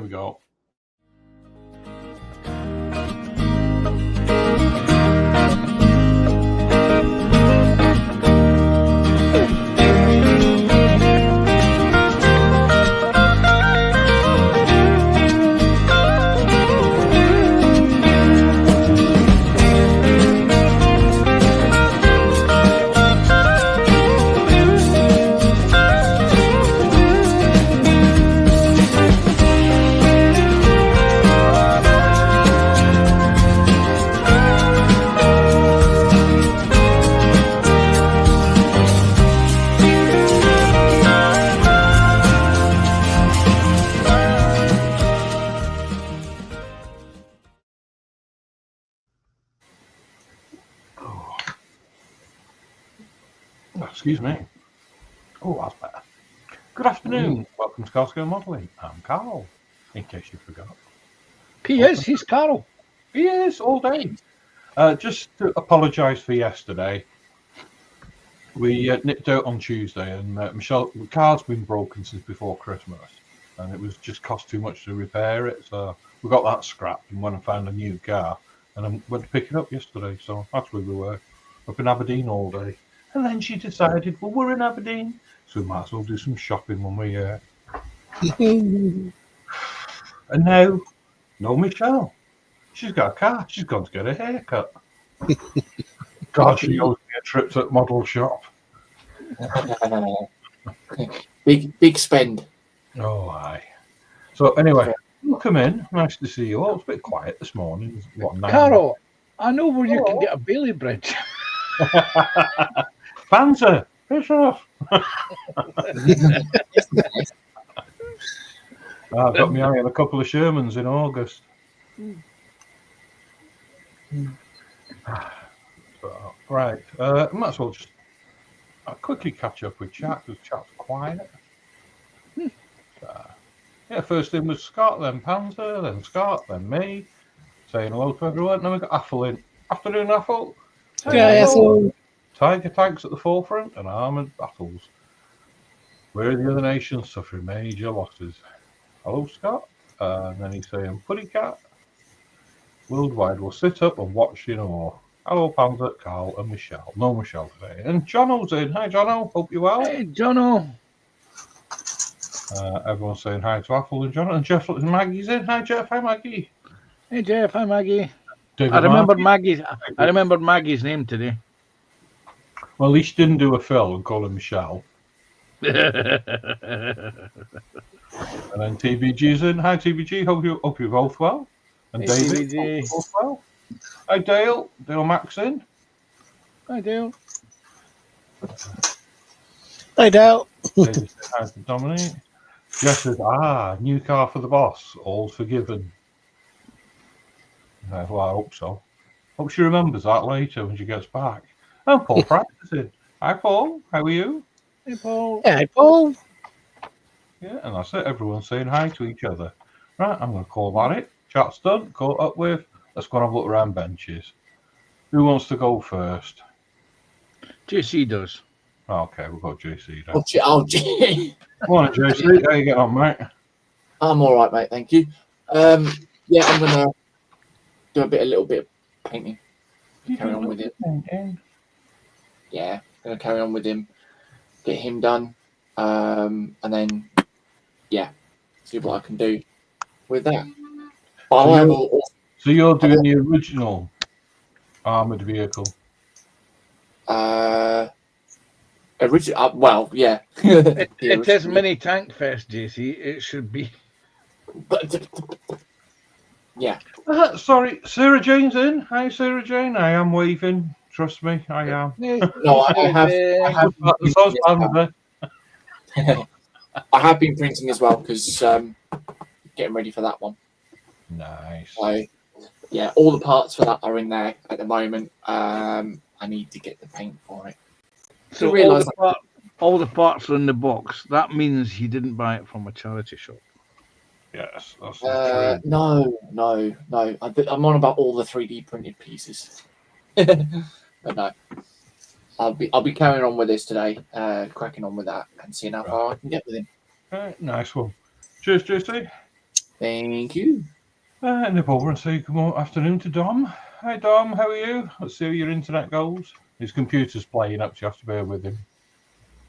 we go. Excuse me. Oh, that's better. Good afternoon. Welcome to Carl Modelling. I'm Carl, in case you forgot. He's Carl. He is, all day. Just to apologise for yesterday. We nipped out on Tuesday, and Michelle, the car's been broken since before Christmas, and it was just cost too much to repair it, so we got that scrapped and went and found a new car, and I went to pick it up yesterday, so that's where we were, up in Aberdeen all day. And then she decided, well, we're in Aberdeen, so we might as well do some shopping when we're here. And now, no Michelle. She's got a car. She's gone to get a haircut. God, she owes me a trip to the model shop. Big spend. Oh, aye. So anyway, welcome in. Nice to see you all. It's a bit quiet this morning. What, Carol, I know where you can get a Bailey bridge. Fanta, piss off. I've got my eye on a couple of Shermans in August. Right, might as well just quickly catch up with chat because chat's quiet. Yeah, first in was Scott, then Panzer, then Scott, then me, saying hello to everyone. Then we got Athel in. Afternoon, Athel. Tiger tanks at the forefront and armoured battles. Where are the other nations suffering major losses? Hello, Scott. And then he's saying, Puddy Cat. Worldwide will sit up and watch in awe. Hello, Panzer, Carl, and Michelle. No Michelle today. And Jono's in. Hi, Jono. Hope you're well. Hey, Jono. Everyone's saying hi to Athel and Jono. And Jeff and Maggie's in. Hi, Jeff. Hi, Maggie. Hey, Jeff. Hi, Maggie. David I remembered Markey. Maggie's name today. Well, at least you didn't do a Phil and call her Michelle. And then TBG's in. Hi, TBG. Hope you're both well. And Hey, David, TBG. hope you're both well. Hi, Dale. Dale Max in. Hi, Dale. Hi, Dale. David said hi to Dominic. Jeff says, new car for the boss. All forgiven. Well, I hope so. Hope she remembers that later when she gets back. And Paul Price is in. Hi, Paul. How are you? Hey, Paul. Hey, Paul. Yeah, and that's it. Everyone's saying hi to each other. Right, I'm going to call that it. Chat's done. Caught up with. Let's go and have a look around benches. Who wants to go first? JC does. Okay, we'll go JC then. Oh, gee. Come on, JC. How you getting on, mate? I'm all right, mate. Thank you. Yeah, I'm gonna do a little bit of painting. Carry on with it. Yeah, gonna carry on with him. Get him done, and then see what I can do with that. So you're doing the original armoured vehicle? Well, yeah. It is mini Tankfest, JC. It should be. But yeah. Sorry, Sarah Jane's in. Hi, Sarah Jane. I am waving. Trust me, I am. No, I have I have been printing as well because getting ready for that one. Nice. So yeah, all the parts for that are in there at the moment. I need to get the paint for it. So all the parts are in the box. That means you didn't buy it from a charity shop. Yes, that's true. No. I'm on about all the 3D printed pieces. But no, I'll be carrying on with this today, cracking on with that and seeing how far I can get with him. Right, nice one. Cheers, JC. Thank you. Nip over and say good afternoon to Dom. Hi Dom, how are you? Let's see how your internet goes. His computer's playing up, so you have to bear with him.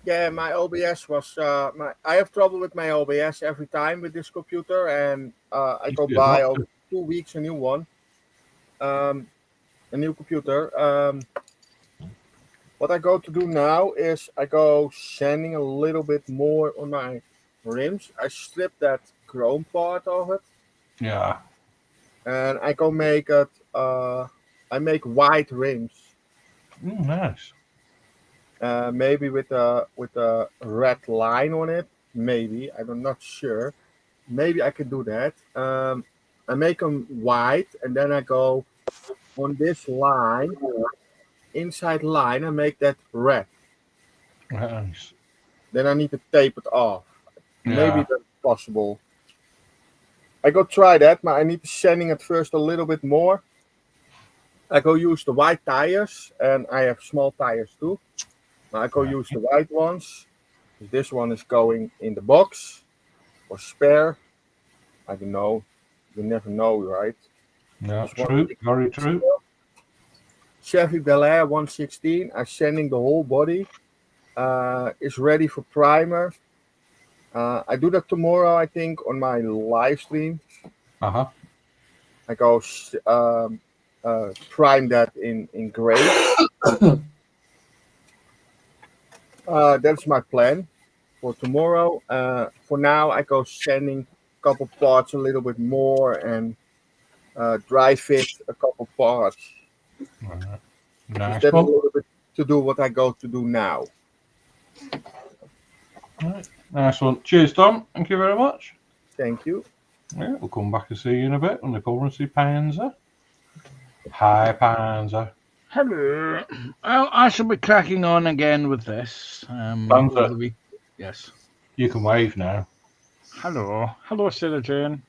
Yeah, my OBS was I have trouble with my OBS every time with this computer, and I go buy over 2 weeks a new one, a new computer. What I go to do now is I go sanding a little bit more on my rims. I strip that chrome part of it, Yeah. and I go make it. I make white rims, Nice. maybe with a red line on it. Maybe I'm not sure. Maybe I can do that. I make them white, and then I go on this line, inside line, I make that red. Nice. Then I need to tape it off. Maybe Yeah. that's possible. I go try that, but I need to sanding it first a little bit more. I go use the white tires, and I have small tires too. I go use the white ones. This one is going in the box or spare. I don't know. You never know, right? Yeah, true. Very true. Chevy Bel Air 116. I'm sanding the whole body. Is ready for primer. I do that tomorrow, I think, on my live stream. Uh-huh. I go prime that in gray. That's my plan for tomorrow. For now, I go sanding a couple parts a little bit more and dry fit a couple parts. Nice That's a one. little bit to do what I go to do now. Right. Nice one. Cheers, Tom. Thank you very much. Thank you. Yeah, we'll come back and see you in a bit on the call and see Panzer. Hi, Panzer. Hello. I shall be cracking on again with this. Over the week. Yes. You can wave now. Hello. Hello, Sarah Jane.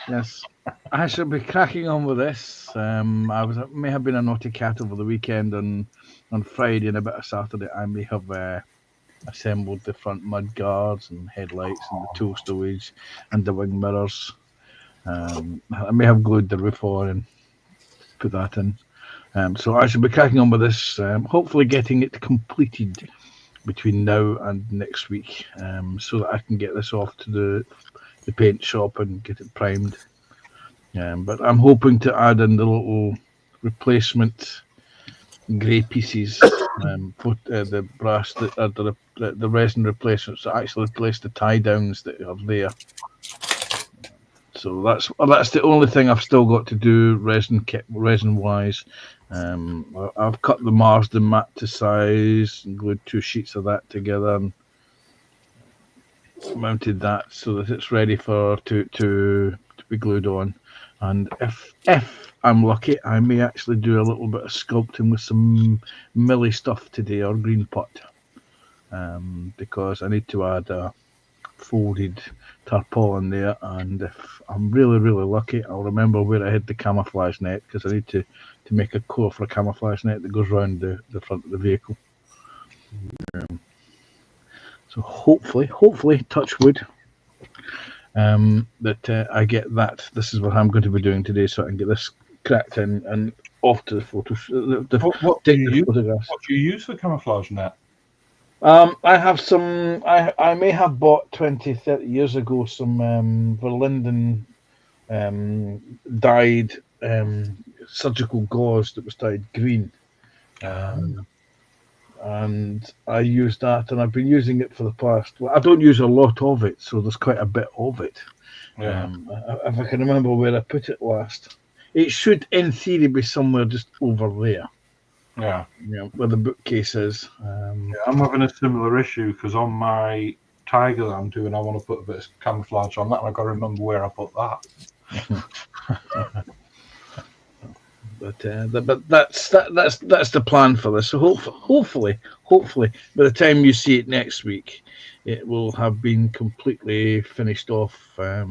Yes. I shall be cracking on with this. May have been a naughty cat over the weekend on Friday and a bit of Saturday. I may have assembled the front mud guards and headlights and the tool stowage and the wing mirrors. I may have glued the roof on and put that in. So I shall be cracking on with this, hopefully getting it completed between now and next week, so that I can get this off to the paint shop and get it primed. But I'm hoping to add in the little replacement grey pieces for the brass, the resin replacements that actually replace the tie downs that are there. So that's the only thing I've still got to do resin wise. I've cut the Marsden mat to size and glued 2 sheets of that together and mounted that so that it's ready to be glued on. And if I'm lucky, I may actually do a little bit of sculpting with some Millie stuff today, or green pot, because I need to add a folded tarpaulin there, and if I'm really lucky, I'll remember where I had the camouflage net, because I need to make a core for a camouflage net that goes around the front of the vehicle. So hopefully, touch wood, that I get that. This is what I'm going to be doing today, so I can get this cracked in and off to the photos. What do you use for camouflage net? I have some. I may have bought 20, 30 years ago some Verlinden dyed surgical gauze that was dyed green, and I used that, and I've been using it for the past. Well, I don't use a lot of it, so there's quite a bit of it. Yeah. If I can remember where I put it last, it should, in theory, be somewhere just over there. Yeah. Where the bookcase is. I'm having a similar issue because on my Tiger that I'm doing, I want to put a bit of camouflage on that, and I've got to remember where I put that. But that's the plan for this. So hopefully, by the time you see it next week, it will have been completely finished off. I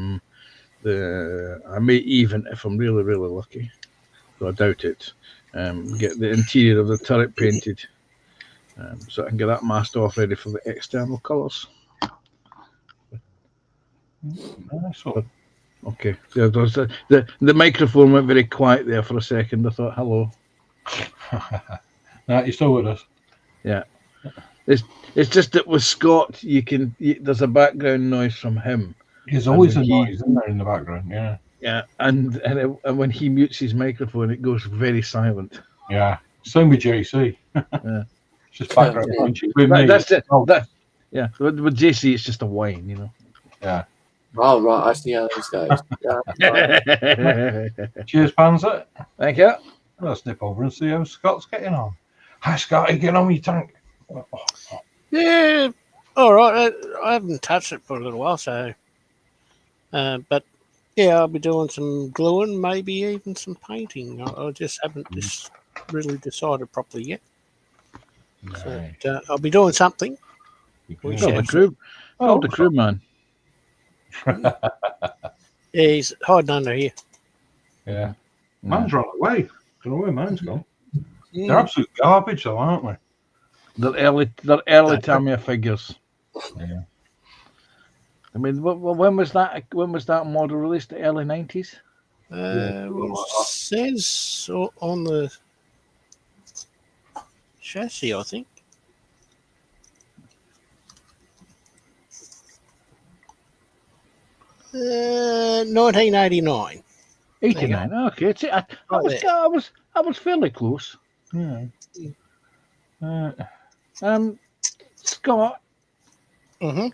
may even, if I'm really lucky, though I doubt it, get the interior of the turret painted, so I can get that masked off ready for the external colours. Nice one. Okay. Yeah, the microphone went very quiet there for a second. I thought, hello. No, you're still with us. Yeah. It's just that with Scott, there's a background noise from him. There's always a when he- noise, isn't there, in the background? Yeah. Yeah, and when he mutes his microphone, it goes very silent. Yeah. Same with JC. Yeah. It's just background Yeah. noise. With me. That's it. Oh, Yeah, with JC, it's just a whine, you know. yeah. Oh, right. I see how this goes. Yeah. Right. Cheers, Panzer. Thank you. Let's nip over and see how Scott's getting on. Hi, Scott. How you getting on with your tank? Yeah, all right. I haven't touched it for a little while, so. But yeah, I'll be doing some gluing, maybe even some painting. I just haven't really decided properly yet. Nice. But, I'll be doing something. We Oh, shall the see. crew. Oh, the crew man. Yeah, he's hiding under here. Yeah. Mine's run away. Don't know where mine's gone. They're Mm. absolute garbage, though, aren't they? They're early Tamiya figures. Yeah. I mean, when was that? When was that model released? The early 90s. Well, it says on the chassis, I think. Uh, 1989. 89. Okay, I was fairly close. Yeah. Scott, Mm-hmm.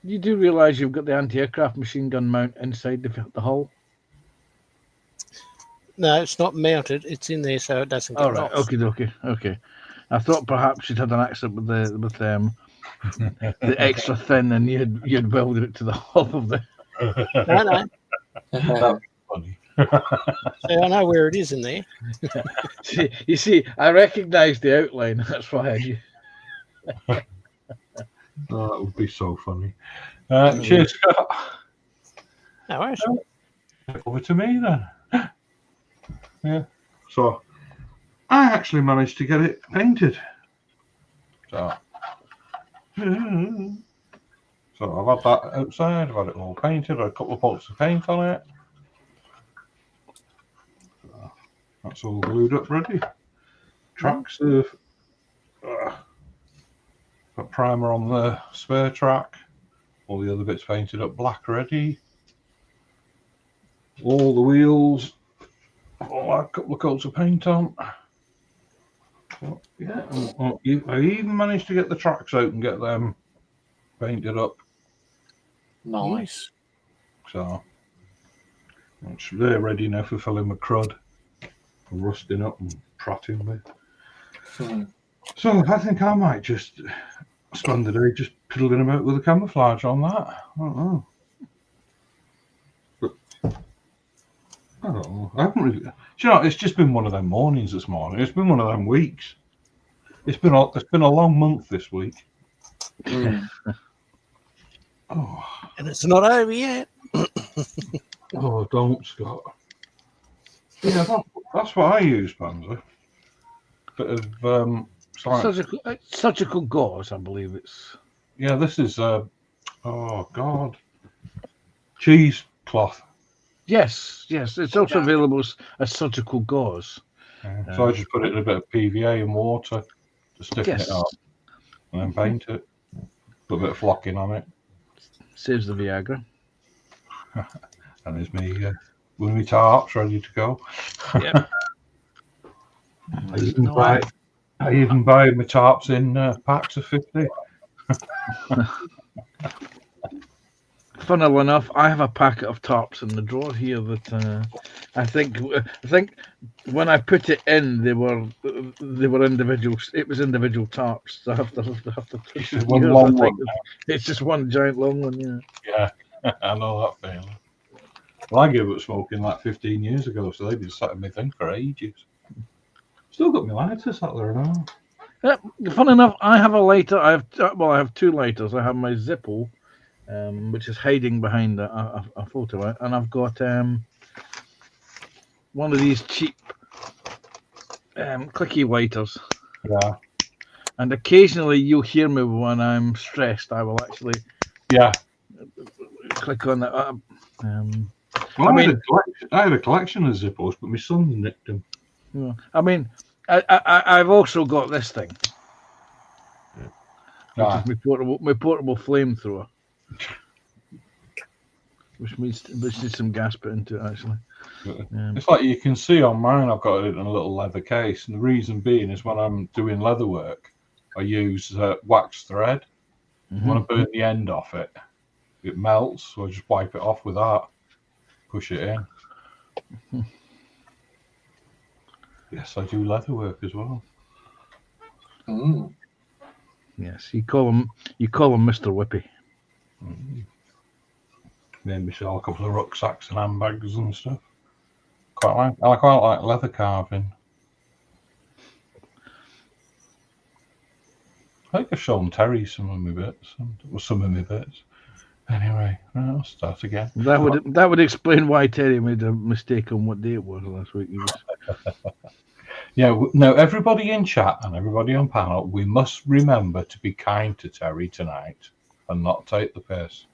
you do realise you've got the anti-aircraft machine gun mount inside the hull? No, it's not mounted. It's in there, so it doesn't get All right. off. Okay. I thought perhaps you'd had an accident with the extra thin, and you'd welded it to the hull of the. No. That's funny. So I know where it is in there. You see, I recognised the outline. That's why I knew. Oh, that would be so funny. Cheers, Scott. No worries. Over to me then. Yeah. So I actually managed to get it painted. So I've had that outside, I've had it all painted, a couple of coats of paint on it. So that's all glued up ready. Tracks have got primer on the spare track. All the other bits painted up black ready. All the wheels, all that couple of coats of paint on. Well, yeah, I even managed to get the tracks out and get them painted up. Nice. So they're ready now for filling with crud, rusting up and trotting with. So I think I might just spend the day just piddling about with the camouflage on that. I don't know. But I don't know. I haven't really. Do you know? It's just been one of them mornings this morning. It's been one of them weeks. It's been a long month this week. Oh, And it's not over yet. oh, don't, Scott. Yeah, that's what I use, Panzer. Bit of Surgical gauze, I believe it's. yeah. This is oh God, cheesecloth. Yes. It's also available as surgical gauze. So I just put it in a bit of PVA and water to stiffen Yes. it up, and then paint it. Put a bit of flocking on it, Saves the Viagra. and there's me with my tarps ready to go. Yep. I even buy my tarps in packs of 50. Funnily enough, I have a packet of tarps in the drawer here that I think when I put it in, they were individuals. It was individual tarps. So after It's just one long one. It's just one giant long one. Yeah. Yeah, I know that feeling. Well, I gave up smoking like 15 years ago, so they've been sat in my thing for ages. Still got my lighter sat there now. Fun enough, I have a lighter. I have two lighters. I have my Zippo, which is hiding behind a photo, and I've got one of these cheap clicky lighters. Yeah. And occasionally you'll hear me when I'm stressed. I will actually Yeah. click on that. Well, I I had a collection of Zippos, but my son nicked them. I mean, I've also got this thing, which is my portable flamethrower, which needs some gas put into it, actually. It's like you can see on mine, I've got it in a little leather case. And the reason being is when I'm doing leather work, I use wax thread. When I burn the end off it, it melts. So I just wipe it off with that, push it in. Yes, I do leather work as well. Mm. Yes, you call him Mr. Whippy. Made me sell a couple of rucksacks and handbags and stuff. I quite like leather carving. I think I've shown Terry some of my bits. Anyway, I'll start again. That would explain why Terry made a mistake on what day it was last week. Yeah, no, everybody in chat and everybody on panel, we must remember to be kind to Terry tonight and not take the piss.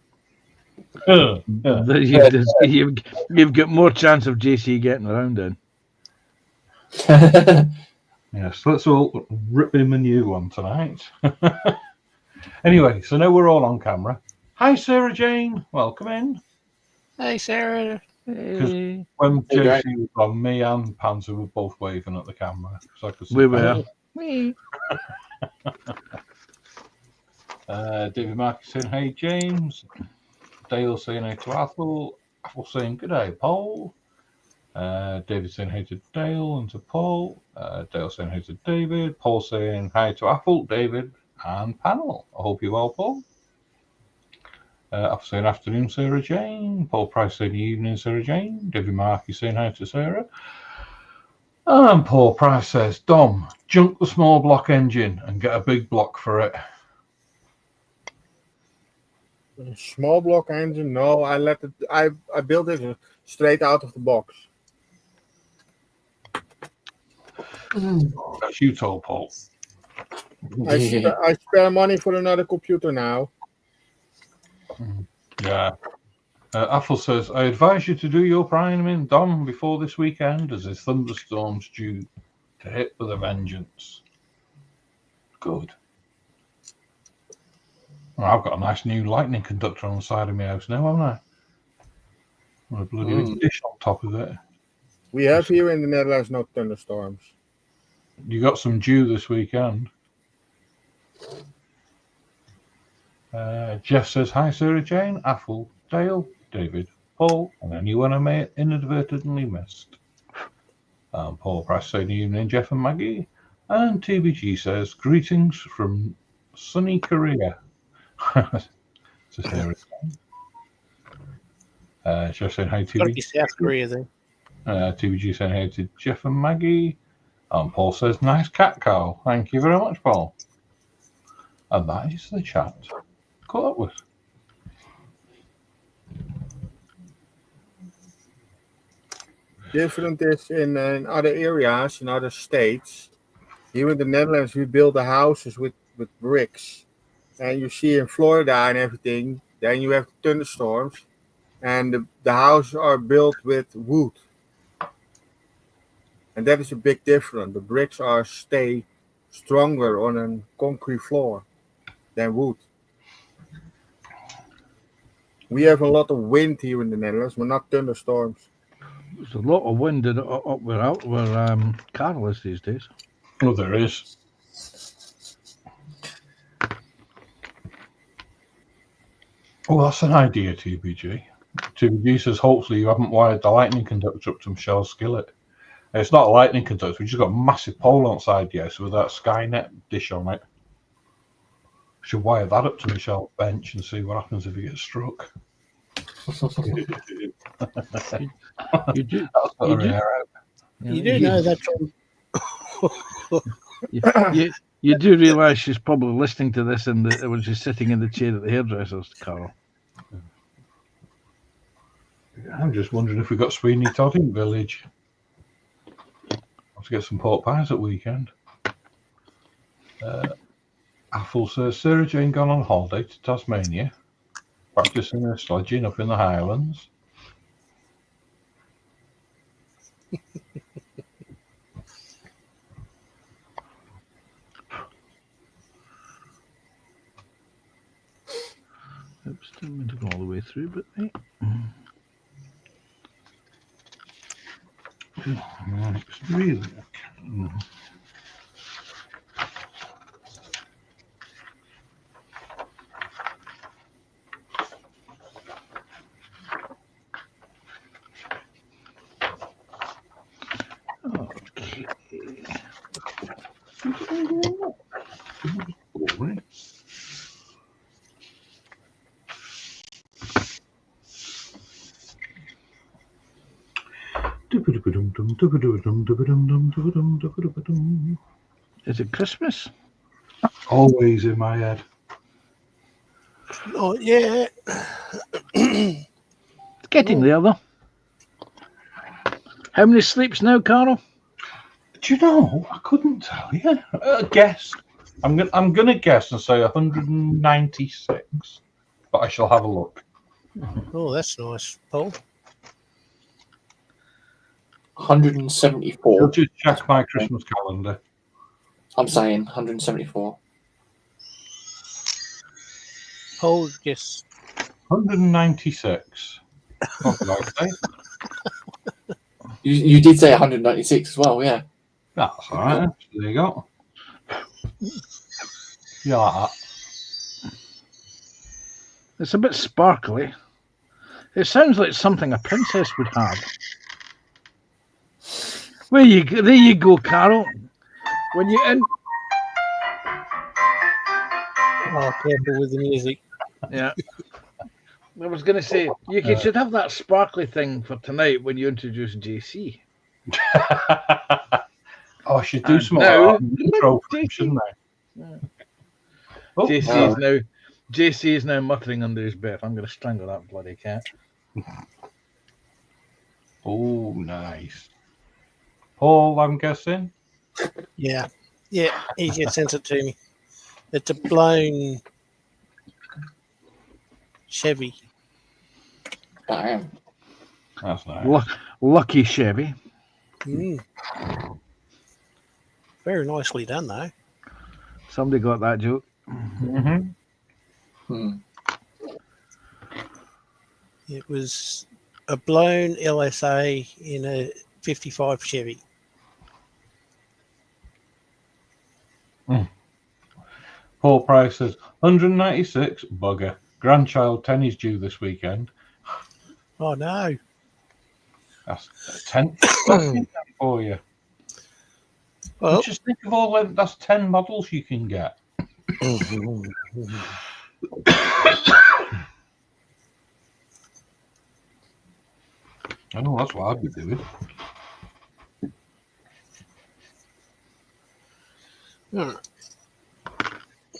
You've got more chance of JC getting around then. Yes, let's all rip him a new one tonight. Anyway, so now we're all on camera. Hi, Sarah Jane. Welcome in. Hey, Sarah. Hey. When JC was on, me and Panzer were both waving at the camera. So I could see We were. David Mark saying, hey, James. Dale saying, hey to Athel. Athel saying, good day, Paul. David saying, hey to Dale and to Paul. Dale saying, hey to David. Paul saying, hi to Athel, David, and panel. I hope you're well, Paul. Athel saying, afternoon, Sarah Jane. Paul Price saying, evening, Sarah Jane. David Markey saying, hi to Sarah. And Paul Price says, Dom, junk the small block engine and get a big block for it. A small block engine? No, I built it straight out of the box. That's you told Paul. I spare money for another computer now. Yeah. Athel says, I advise you to do your priming, Dom, before this weekend, as there's thunderstorms due to hit with a vengeance. Good. Well, I've got a nice new lightning conductor on the side of my house now, haven't I? With a bloody big dish on top of it. We have here in the Netherlands no thunderstorms. You got some dew this weekend. Jeff says, hi, Sarah Jane, Athel, Dale, David, Paul, and anyone I may have inadvertently missed. Paul Price saying, evening, Jeff and Maggie. And TBG says, greetings from sunny Korea. To Sarah Jane. Jeff saying, hi, TBG. South Korea, then. TBG saying, hey to Jeff and Maggie. Paul says, nice cat cow. Thank you very much, Paul. And that is the chat. Caught up with. Different is in other areas, in other states. Here in the Netherlands, we build the houses with bricks. And you see in Florida and everything, then you have thunderstorms. And the houses are built with wood. And that is a big difference. The bricks stay stronger on a concrete floor than wood. We have a lot of wind here in the Netherlands, but not thunderstorms. There's a lot of wind up where Carl is these days. Oh, there is. Well, that's an idea, TBG. TBG says, hopefully you haven't wired the lightning conductor up to Michelle's skillet. It's not a lightning conductor, we just got a massive pole outside the house with that Skynet dish on it. Should wire that up to Michelle's bench and see what happens if he gets struck. You do know that from... you do realise she's probably listening to this when she's sitting in the chair at the hairdresser's, Carl. I'm just wondering if we got Sweeney Todd in Village. To get some pork pies at weekend. Athel says, Sarah Jane gone on holiday to Tasmania, practicing her sledging up in the Highlands. Oops, didn't mean to go all the way through, but hey. It's really. Okay. Is it Christmas? Always in my head. Oh, yeah. It's getting there, though. How many sleeps now, Carl? Do you know? I couldn't tell you. Guess. I'm gonna guess and say 196, but I shall have a look. Oh, that's nice, Paul. 174. I'll just check my Christmas calendar. I'm saying 174. Paul, yes. 196. What did I say? You did say 196 as well, yeah. That's all right. There you go. You like that? It's a bit sparkly. It sounds like something a princess would have. There you go, Carol. When you in, Oh, careful with the music. yeah. I was going to say you should have that sparkly thing for tonight when you introduce JC. Oh, I should do And some now, intro for him, shouldn't I? Yeah. Oh, JC is now muttering under his breath. I'm going to strangle that bloody cat. oh, nice. Paul, I'm guessing. Yeah. Yeah, he just sent it to me. It's a blown Chevy. Damn. That's nice. Lucky Chevy. Very nicely done, though. Somebody got that joke. Hmm. It was a blown LSA in a 55 Chevy. Paul Price says 196. Bugger. Grandchild 10 is due this weekend. Oh, no. That's 10 for you. Well, Just think of all them. That's 10 models you can get. I know that's what I'd be doing.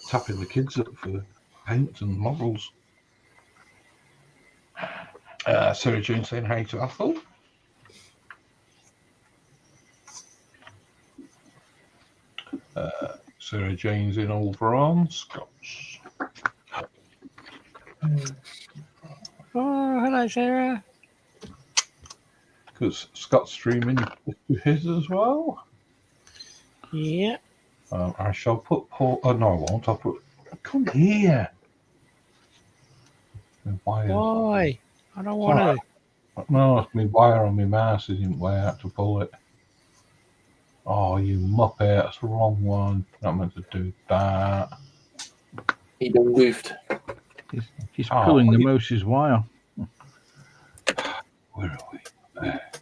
Tapping the kids up for paints and models. Sarah Jane saying hi to Ethel. Sarah Jane's in over on Scots. oh, hello, Sarah. Because Scott's streaming his as well. Yeah. I shall put Paul. Oh, no, I won't. I'll put. Come here. Why? I don't want to. No, it's my wire on my mouse isn't where I had to pull it. Oh, you muppet. That's the wrong one. Not meant to do that. He done goofed. He's pulling the mouse's wire. Where are we?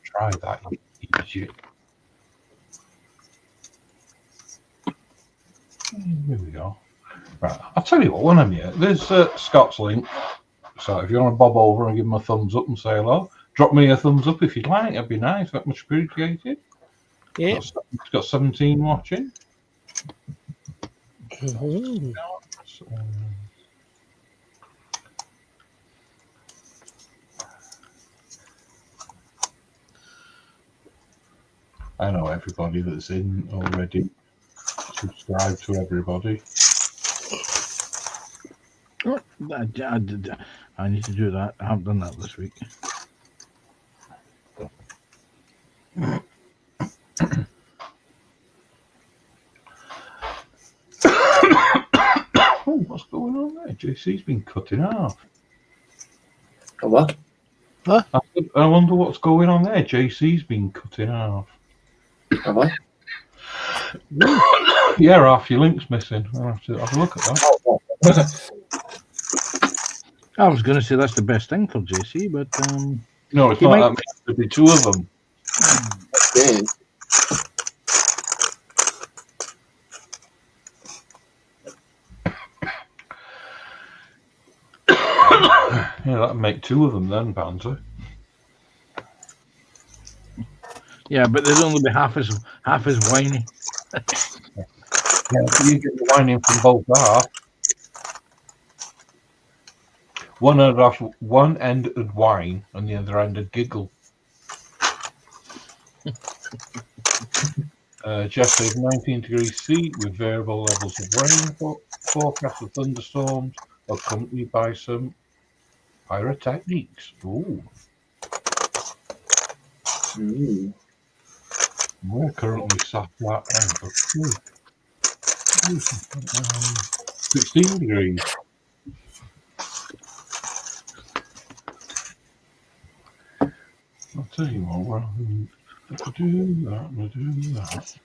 Try that, you idiot. Here we go. Right, I'll tell you what, when I'm here, there's Scott's link. So if you want to bob over and give him a thumbs up and say hello, drop me a thumbs up if you'd like. That'd be nice. That much appreciated. Yeah. It's got 17 watching. I know everybody that's in already. Subscribe to everybody. Oh, I need to do that. I haven't done that this week. JC's been cut in half. Oh, what? I wonder what's going on there. JC's been cut in half. Have I? Yeah, half your link's missing. I'll have to have a look at that. I was going to say that's the best thing for JC, but No, it's He not. might- That means there'd be two of them. Yeah. Yeah, that'd make two of them then, Panzer. yeah, but they'd only be half as whiny. Yeah, so you get the wine in from both halves. One end would whine and the other end would giggle. Jeff says 19 degrees C with variable levels of rain. Forecast of thunderstorms accompanied by some pyrotechnics. Ooh. Ooh. We're currently sat at 16 degrees. I'll tell you what, we'll do that, we'll do that.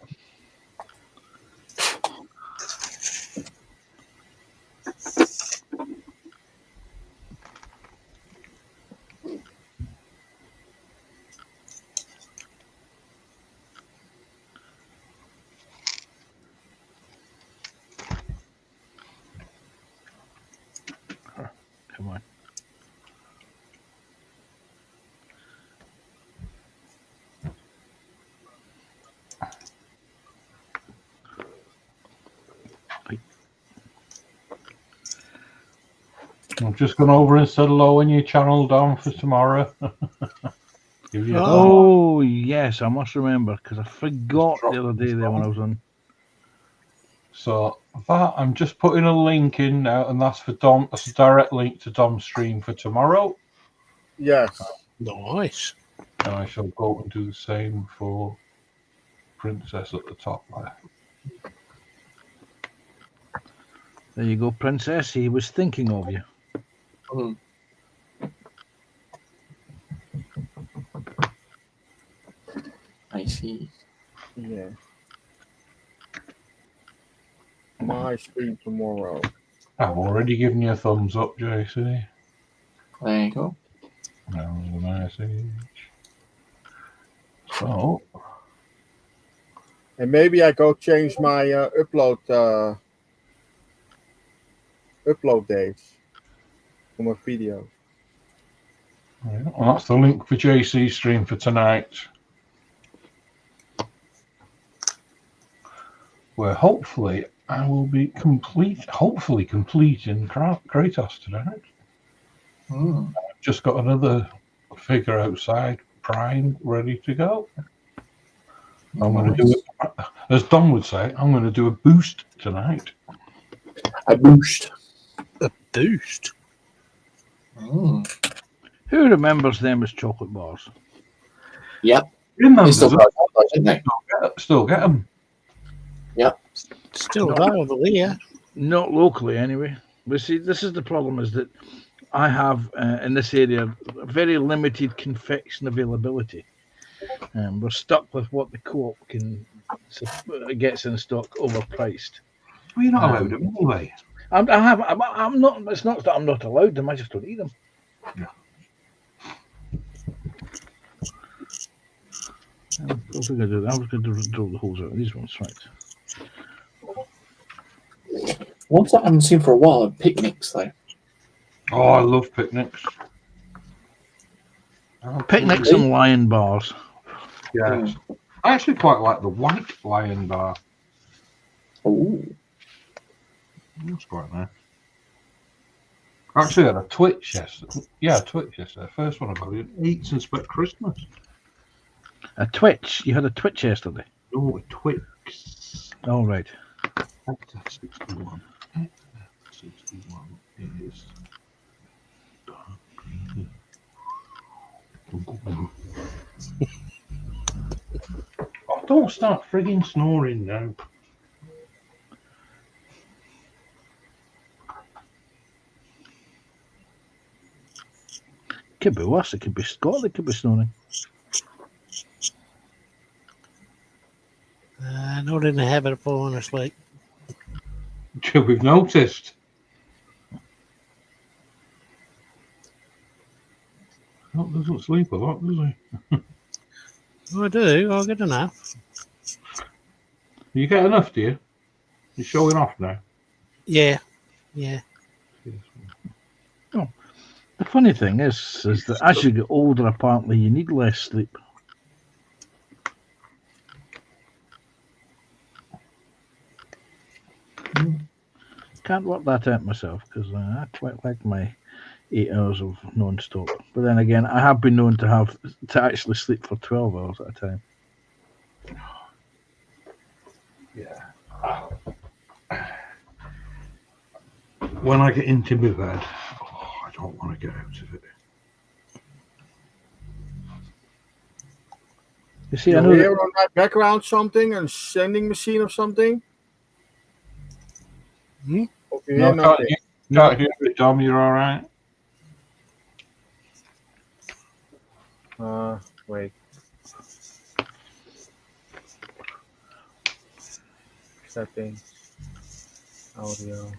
Come on. I've just gone over and said hello in your channel down for tomorrow. Give you a Oh, yes, I must remember because I forgot Drop the other day there when I was on. So that I'm just putting a link in now, and that's for Dom. That's a direct link to Dom's stream for tomorrow. Yes. Nice. And I shall go and do the same for Princess at the top there. There you go, Princess. He was thinking of you. Mm. I see. Yeah. My stream tomorrow. I've already given you a thumbs up, JC. There you go. That was a message. So, And maybe I go change my upload days for my video. yeah, well, that's the link for JC's stream for tonight. Where hopefully I will be hopefully completing Kratos tonight. Mm. Just got another figure outside, primed, ready to go. I'm going to do it, as Don would say, I'm going to do a boost tonight. A boost. A boost. Mm. Who remembers them as chocolate bars? Yep. Remember, They still got those, didn't they? still get them. Still available here. Not locally, anyway. But see, this is the problem: is that I have in this area very limited confection availability. We're stuck with what the co-op gets in stock overpriced. Well, you're not allowed them anyway. I'm not. It's not that I'm not allowed them. I just don't eat them. Yeah. What was I going to do? I was going to drill the holes out of these ones, right? Ones that I haven't seen for a while are picnics, though. Oh, I love picnics. Picnics and lion bars. Yes. I actually quite like the white lion bar. Ooh. That's quite nice. Actually, I had a Twitch yesterday. Yeah, Twitch yesterday. First one I got in. Eats and Spec Christmas. A Twitch. You had a Twitch yesterday. Oh, a Twix. All right. Hector 61. Hector 61 is dark green. Oh, don't start frigging snoring now. could be worse. It could be Scott that could be snoring. Not in the habit of falling asleep. We've noticed. Scott doesn't sleep a lot, does he? I do. I'll get enough. You get enough, do you? You're showing off now. Yeah. The funny thing is that as you get older, apparently you need less sleep. Can't work that out myself because I quite like my 8 hours of non-stop. But then again, I have been known to actually sleep for 12 hours at a time. Yeah. When I get into my bed, I don't want to get out of it. You see, You I know hear that, on my background something, a sending machine or something? Or you hear No, nothing? can't hear it, Dom. You're all right. Wait. Settings. Audio.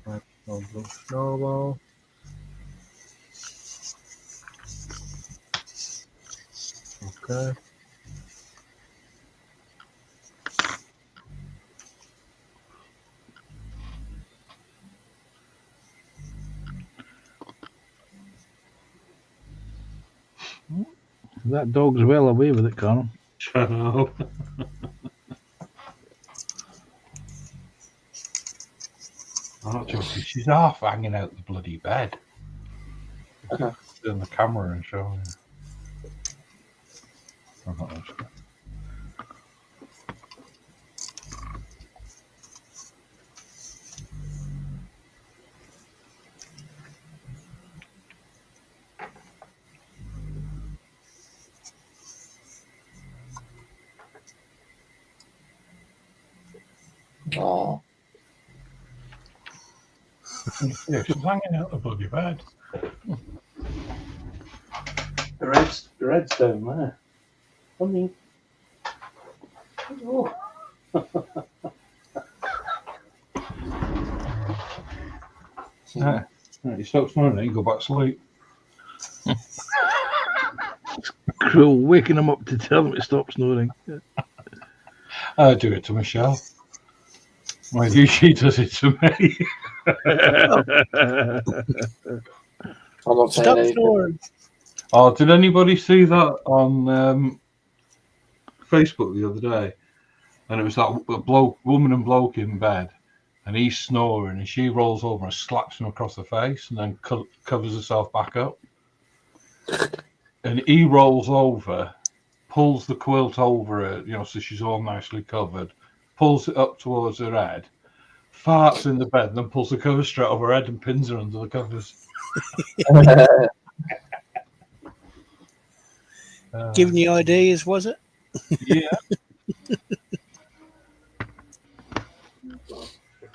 Microphone blue snowball. Okay. that dog's well away with it, Colonel. Shut up. I'm not joking. She's half hanging out the bloody bed. In the camera and showing. I'm not listening. Oh, Yeah, she's hanging out the bloody bed. The red's down there. Honey. Oh. Yeah. You stop snoring, you go back to sleep. Cruel, waking him up to tell him to stop snoring. I do it to Michelle. Well, she does it to me. I'm not saying Stop anything. snoring. Oh, did anybody see that on Facebook the other day? And it was that woman and bloke in bed, and he's snoring, and she rolls over and slaps him across the face, and then covers herself back up. And he rolls over, pulls the quilt over her, so she's all nicely covered, pulls it up towards her head, farts in the bed, and then pulls the covers straight over her head and pins her under the covers. Giving you ideas, was it? Yeah.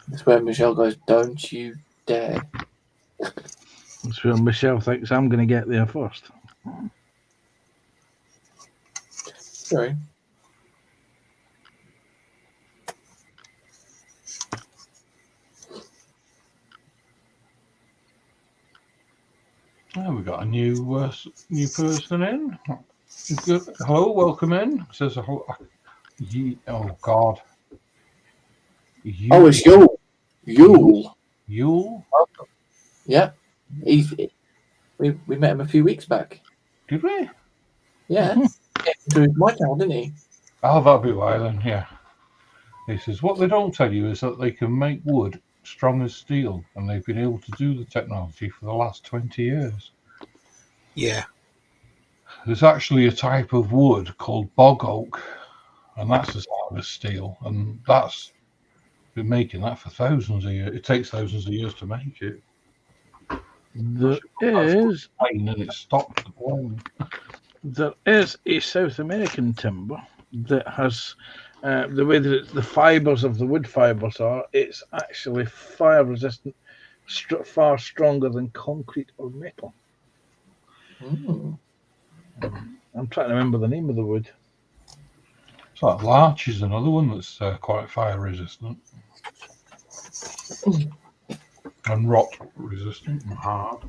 That's where Michelle goes, don't you dare. That's where Michelle thinks I'm going to get there first. Sorry. Oh, we got a new person in. Good. Hello, welcome in. Says oh God. Oh, it's Yule. Yule. Yule? Yeah. We met him a few weeks back. Did we? Yeah. Through my town, didn't he? Oh, that'll be why then, yeah. He says, what they don't tell you is that they can make wood strong as steel, and they've been able to do the technology for the last 20 years. Yeah. There's actually a type of wood called bog oak, and that's as hard as steel, and that's been making that for thousands of years. It takes thousands of years to make it. There is Plane and it stopped the plane. There is a South American timber that has the way that the fibres of the wood fibres are, it's actually fire resistant. far stronger than concrete or metal. Mm. I'm trying to remember the name of the wood. It's like larch is another one that's quite fire resistant. And rot resistant and hard.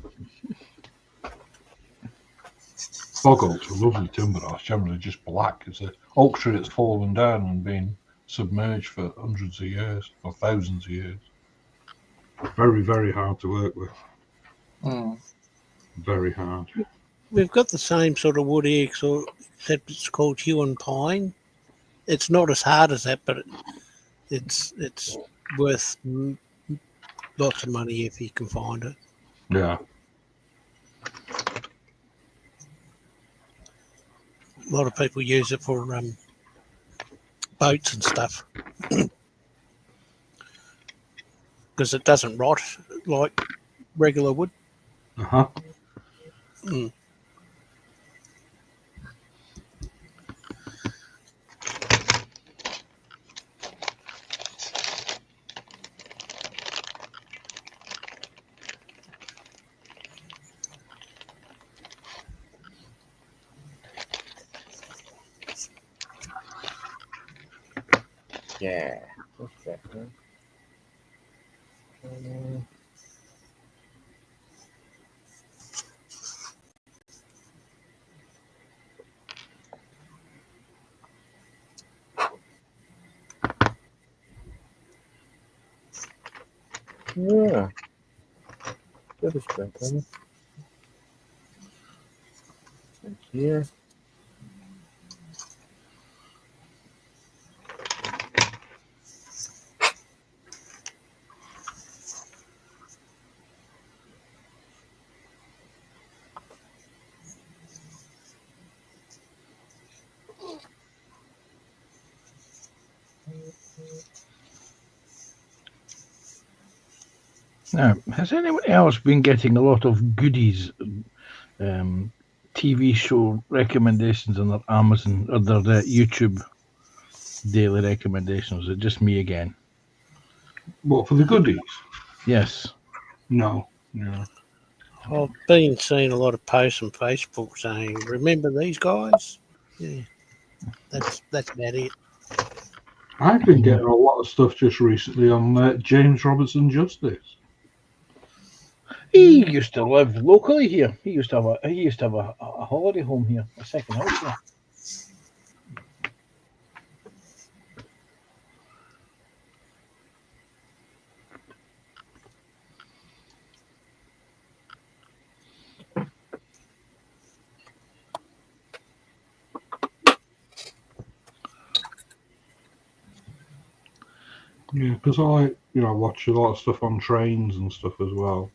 Bog oaks are lovely timber. It's generally just black. It's an oak tree that's fallen down and been submerged for hundreds of years or thousands of years. Very, very hard to work with. Mm. Very hard. We've got the same sort of wood here, except it's called Huon pine. It's not as hard as that, but it's worth lots of money if you can find it. Yeah. A lot of people use it for boats and stuff because it doesn't rot like regular wood. Uh-huh. Mm. Yeah. What's that, man? Yeah. Dat is better. Kijk hier. Now, has anyone else been getting a lot of goodies, TV show recommendations on their Amazon or their YouTube daily recommendations? Is it just me again? What, for the goodies? Yes. No. No. I've been seeing a lot of posts on Facebook saying, "Remember these guys?" Yeah, that's about it. I've been getting a lot of stuff just recently on James Robertson Justice. He used to live locally here. He used to have a holiday home here, a second house here. Yeah, because I watch a lot of stuff on trains and stuff as well.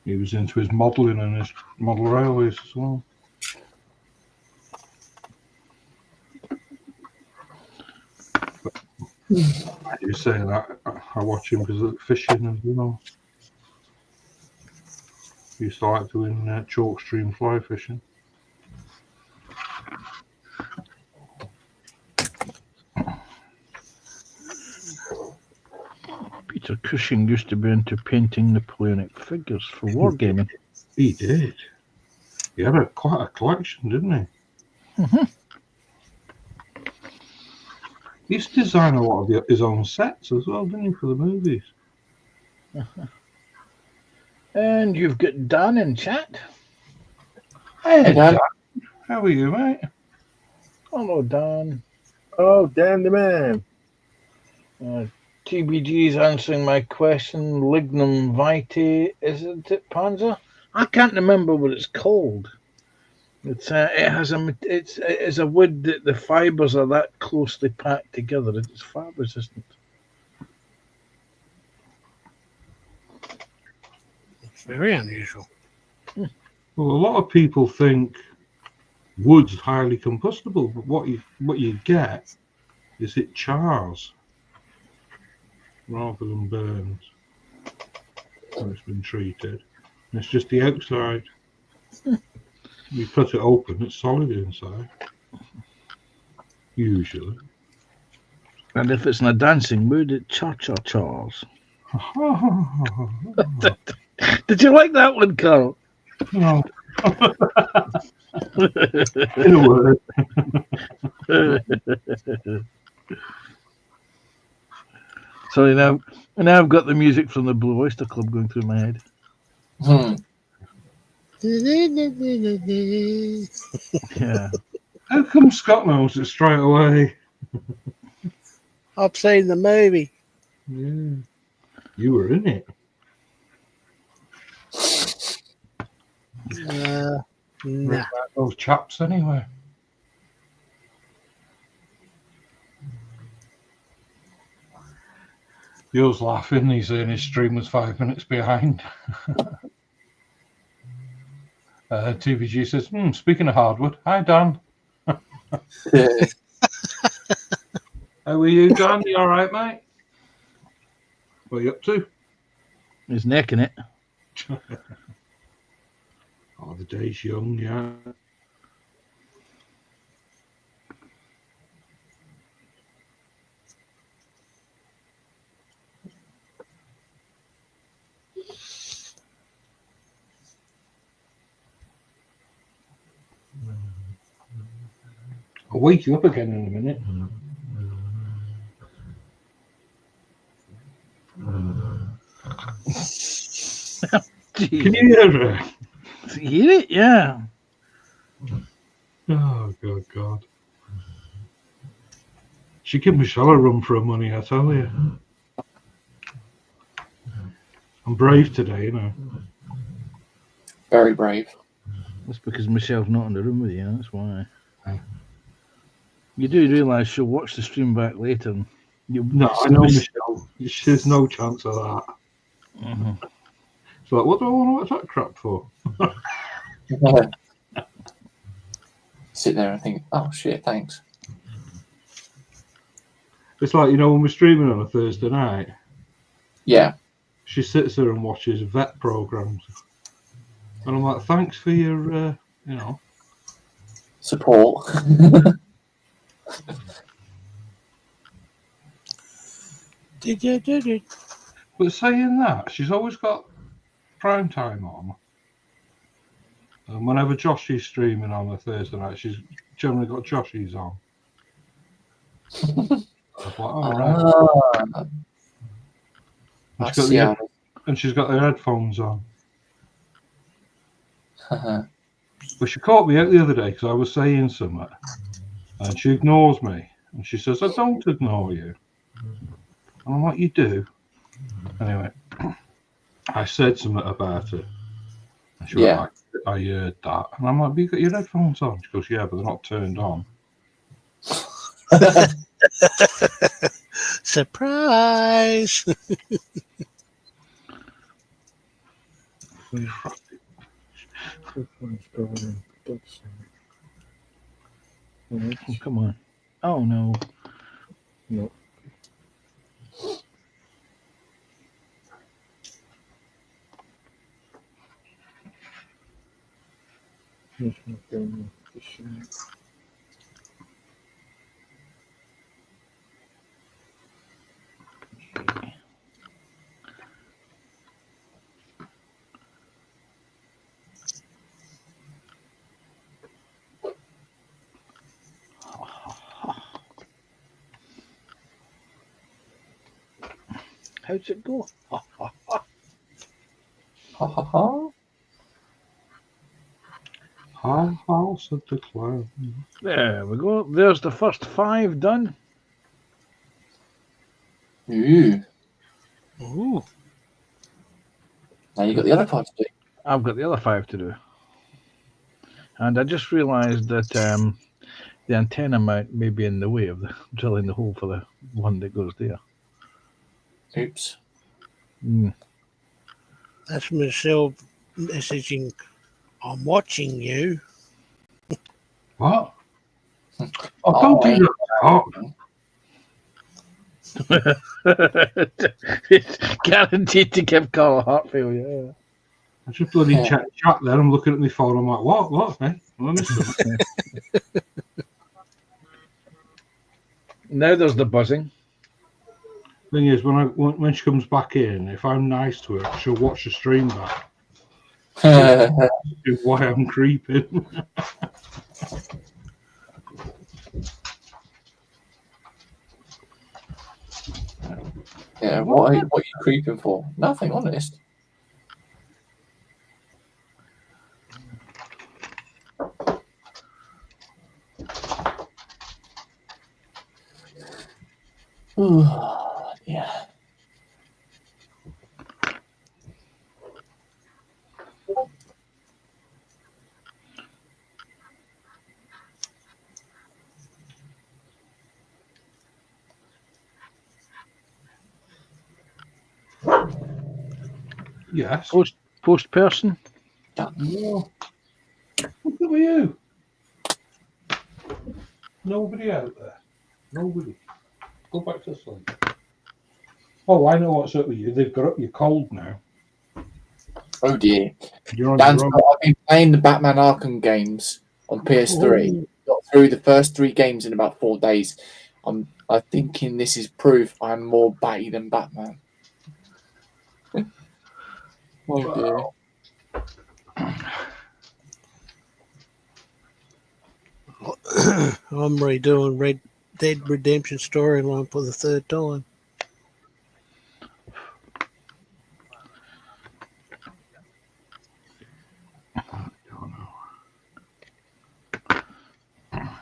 He was into his modelling and his model railways as well. You were saying that I watch him because of fishing as well. He used to like doing chalk stream fly fishing. Peter Cushing used to be into painting Napoleonic figures for wargaming. He did. He had quite a collection, didn't he? Mm-hmm. He used to design a lot of his own sets as well, didn't he, for the movies? And you've got Dan in chat. Hey, Dan. How are you, mate? Hello, Dan. Oh, Dan the man. TBG's answering my question. Lignum vitae, isn't it, Panzer? I can't remember what it's called. It's it's a wood that the fibres are that closely packed together. It's fire resistant. It's very unusual. Well, a lot of people think wood's highly combustible, but what you get is it chars rather than burns when it's been treated. And it's just the outside. You cut it open, it's solid inside. Usually. And if it's in a dancing mood, it chars. Did you like that one, Carl? No. In a word. Sorry, now I've got the music from the Blue Oyster Club going through my head. Yeah. How come Scott knows it straight away? I've seen the movie. Yeah. You were in it. Nah. Those chaps, anyway. Yours laughing. He's saying his stream was 5 minutes behind. TVG says, speaking of hardwood, hi, Dan. How are you, Dan? You all right, mate? What are you up to? He's necking it. Oh, the day's young, yeah. I'll wake you up again in a minute. Can you hear her? Hear it? Yeah. Oh, good God. She give Michelle a run for her money, I tell you. I'm brave today, you know. Very brave. That's because Michelle's not in the room with you, that's why. Aye. You do realise she'll watch the stream back later. And No, I know Michelle. There's no chance of that. Mhm. It's like, what do I want to watch that crap for? Sit there and think, oh shit, thanks. It's like, when we're streaming on a Thursday night, Yeah. she sits there and watches vet programs. And I'm like, thanks for your, Support. But saying that, she's always got prime time on. And whenever Joshy's streaming on a Thursday night, she's generally got Joshy's on. I was like, all right. And she's got her headphones on. But she caught me out the other day because I was saying something. And she ignores me. And she says, I don't ignore you. And I'm like, you do. Anyway, I said something about it. And she went, I heard that. And I'm like, but you got your headphones on? She goes, yeah, but they're not turned on. Surprise! Oh, come on. Oh, no. No. How's it go? Ha ha ha. House of the Clown. There we go. There's the first 5 done. Ooh. Ooh. Now you got the other 5 to do. I've got the other 5 to do. And I just realised that the antenna may be in the way of the drilling the hole for the one that goes there. Oops. That's Michelle messaging, I'm watching you. What? Oh, don't do that. It's guaranteed to give Carl a heart failure. Yeah. I just bloody chat there. I'm looking at my phone. I'm like, what? Hey? Now there's the buzzing. Thing is, when she comes back in, if I'm nice to her, she'll watch the stream back. Why I'm creeping. Yeah, what are you creeping for? Nothing, honest. Ooh, yeah. Yes. Post person. No. What's up with you? Nobody out there. Nobody. Go back to sleep. Oh, I know what's up with you. They've got up your cold now. Oh dear. You're on Dan's your got, own. I've been playing the Batman Arkham games on PS3. Oh. Got through the first 3 games in about 4 days. I'm thinking this is proof I'm more batty than Batman. Oh dear. I'm redoing Red Dead Redemption storyline for the 3rd time.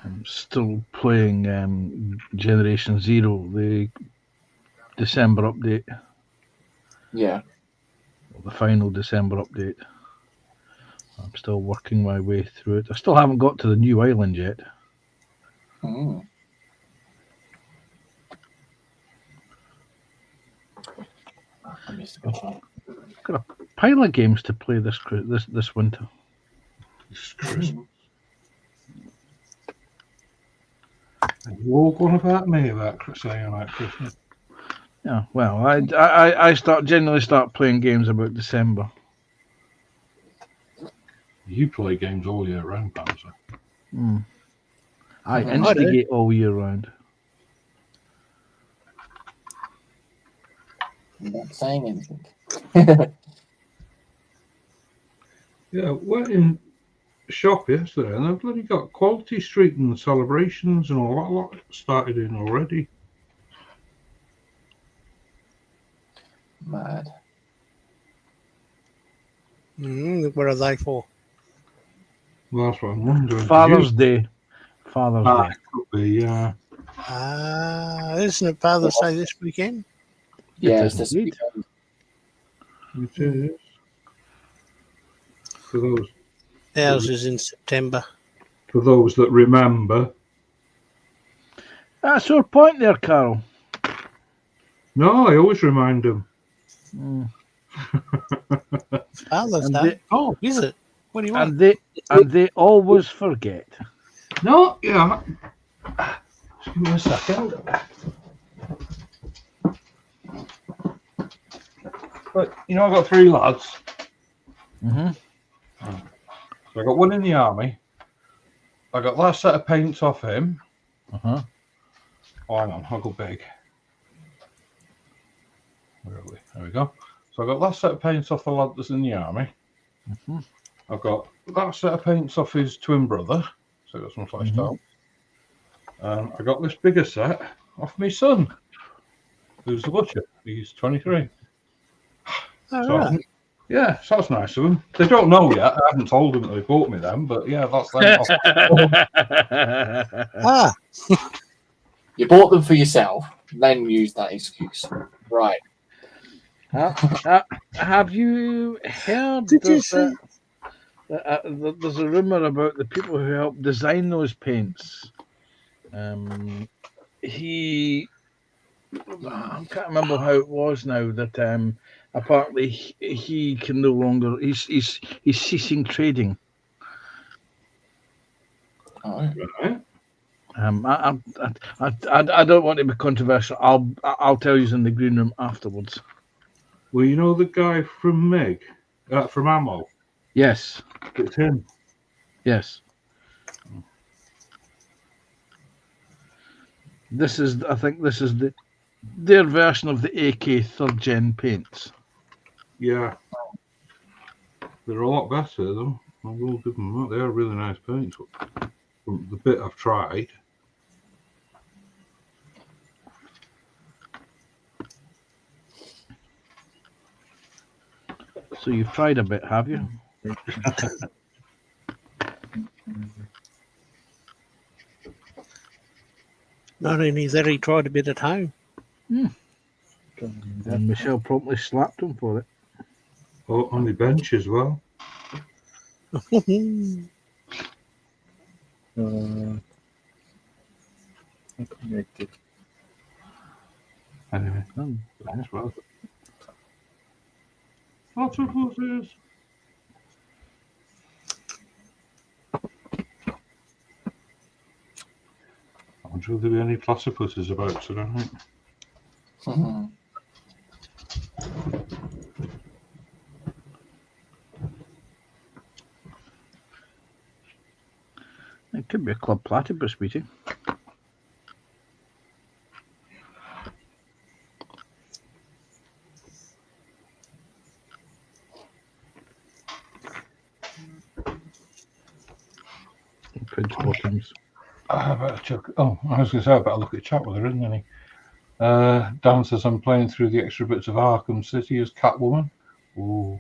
I'm still playing Generation Zero, the December update, Yeah. the final December update. I'm still working my way through it. I still haven't got to the new island yet. Mm. Got a pile of games to play this winter. It's Christmas. And you all going about me about saying like Christmas. Yeah, well, I generally start playing games about December. You play games all year round, Panzer. I Mhm. instigate all year round. I'm not saying anything. Yeah, went in shop yesterday and they've bloody got Quality Street and celebrations and all that lot started in already. Mad. What are they for? Well, that's what I'm wondering. Father's Day. Father's Ah, Day. it could be, yeah. Isn't it Father's Day this weekend? Yeah, It it's is this indeed. weekend. It is. For Ours is in September. those that remember. That's your point there, Carol. No, I always remind them. Father's And Day? Oh, is it? What do you want? And they always forget. No, yeah. Just give me a second. But you know, I've got 3 lads. Mm-hmm. So I got one in the army. I got last set of paints off him. Uh-huh. Oh, hang on, I'll go big. Where are we? There we go. So I got last set of paints off the lad that's in the army. Mm-hmm. I've got that set of paints off his twin brother. So I got some fleshed out. I got this bigger set off my son, who's the butcher. He's 23. All So, right. yeah, so that's nice of them. They don't know yet. I haven't told them that they bought me them, but yeah, that's them. Ah, You bought them for yourself, then use that excuse. Right. Have you heard did you there's see? there's a rumor about the people who helped design those paints? I can't remember how it was now that apparently he can no longer he's ceasing trading. All right. I don't want to be controversial. I'll tell you in the green room afterwards. Well, you know the guy from Meg, from Ammo? Yes. It's him. Yes. I think this is their version of the AK 3rd gen paints. Yeah. They're a lot better, though. I will give them that. They are really nice paints. From the bit I've tried. So you've tried a bit, have you? Not only that, he tried a bit at home. And Michelle promptly slapped him for it. Oh, on the bench as well. Connected. Anyway, that's well. Lots of horses. I wonder if there'll be any platypuses about tonight. It could be a club platypus meeting. Prince Bottoms. I better check. Oh, I was going to say I better look at chat with her, isn't any? Dan says I'm playing through the extra bits of Arkham City as Catwoman. Ooh.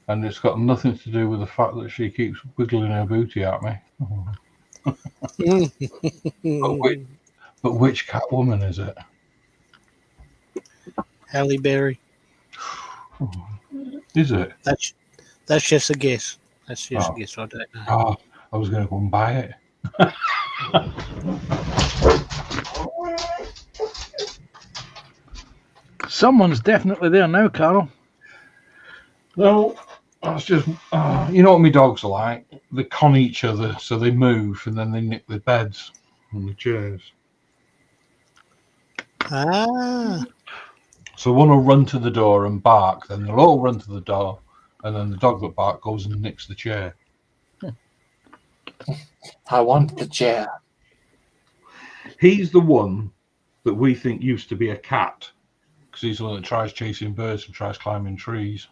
And it's got nothing to do with the fact that she keeps wiggling her booty at me. But which Catwoman is it? Halle Berry. Is it? That's just a guess. That's just Oh. a guess. I don't know. Oh, I was going to go and buy it. Someone's definitely there now, Carol. No, that's just, you know what my dogs are like? They con each other, so they move and then they nick the beds and the chairs. Ah, So one will run to the door and bark, then they'll all run to the door, and then the dog that barks goes and nicks the chair. I want the chair. He's the one that we think used to be a cat, because he's the one that tries chasing birds and tries climbing trees.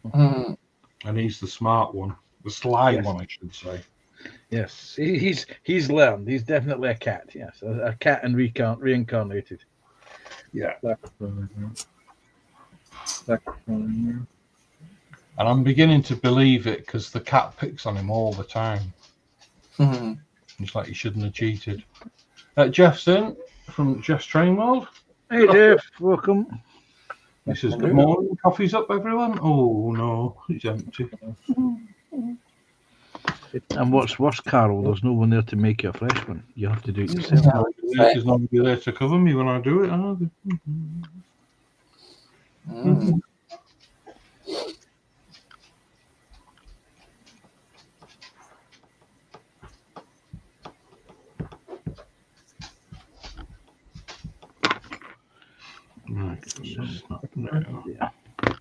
Mm. And he's the smart one, the sly Yes. one, I should say. Yes, he's learned. He's definitely a cat. Yes, a cat and reincarnated. Yeah. And And I'm beginning to believe it because the cat picks on him all the time. Mm. It's like he shouldn't have cheated. Jeff's in from Jeff's Train World. Hey, Jeff, welcome. He says, good morning, coffee's up, everyone. Oh, no, it's empty. And what's worse, Carol, there's no one there to make you a fresh one. You have to do it yourself. There's nobody there to cover me when I do it, are they? Mm. Right, it's not now. Yeah. I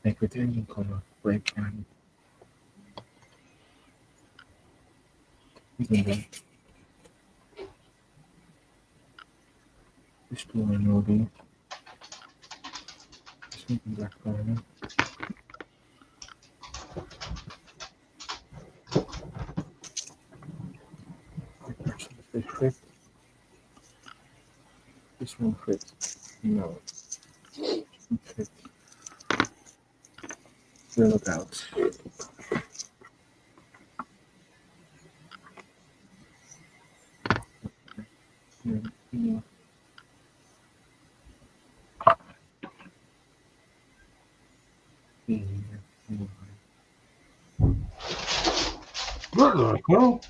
think we didn't color break and exploring movie. Something black corner. This fit. This one fits. No. This one fits. Fill it out. Yeah. Look, there I go.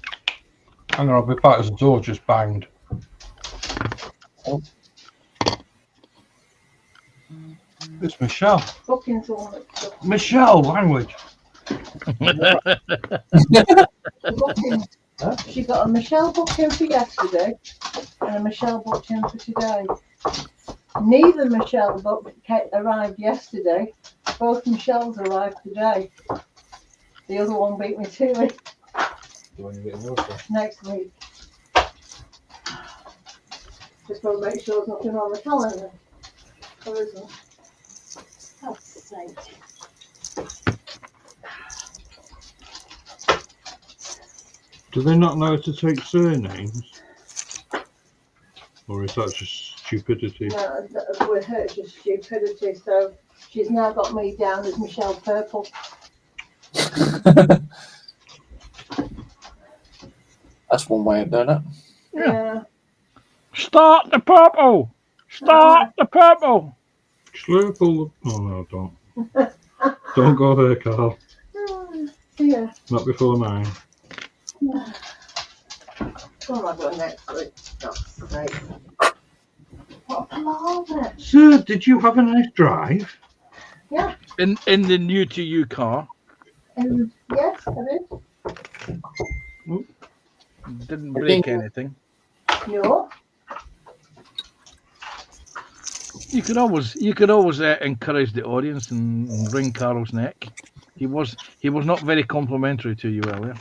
Hang on, I'll be back as the door just banged. Oh. It's Michelle. Bookings all mixed up. Michelle, language. Bookings. Huh? She got a Michelle booking for yesterday and a Michelle booking for today. Neither Michelle arrived yesterday. Both Michelle's arrived today. The other one beat me to it You want to get an order? next week. Just want to make sure there's nothing on the calendar. There isn't. God's sake. Do they not know how to take surnames? Or is that just stupidity? No, with her, it's just stupidity. So she's now got me down as Michelle Purple. That's one way of doing it. Yeah. Start the purple. Start the purple. Slurple. Oh no, don't. Don't go there, Carl. Yeah. Not before 9. What am I doing next week? God's sake. What a palaver. Sir, did you have a nice drive? Yeah. In the new to you car. Yes, I did. Didn't break anything. No. You could always encourage the audience and wring Carl's neck. He was not very complimentary to you earlier.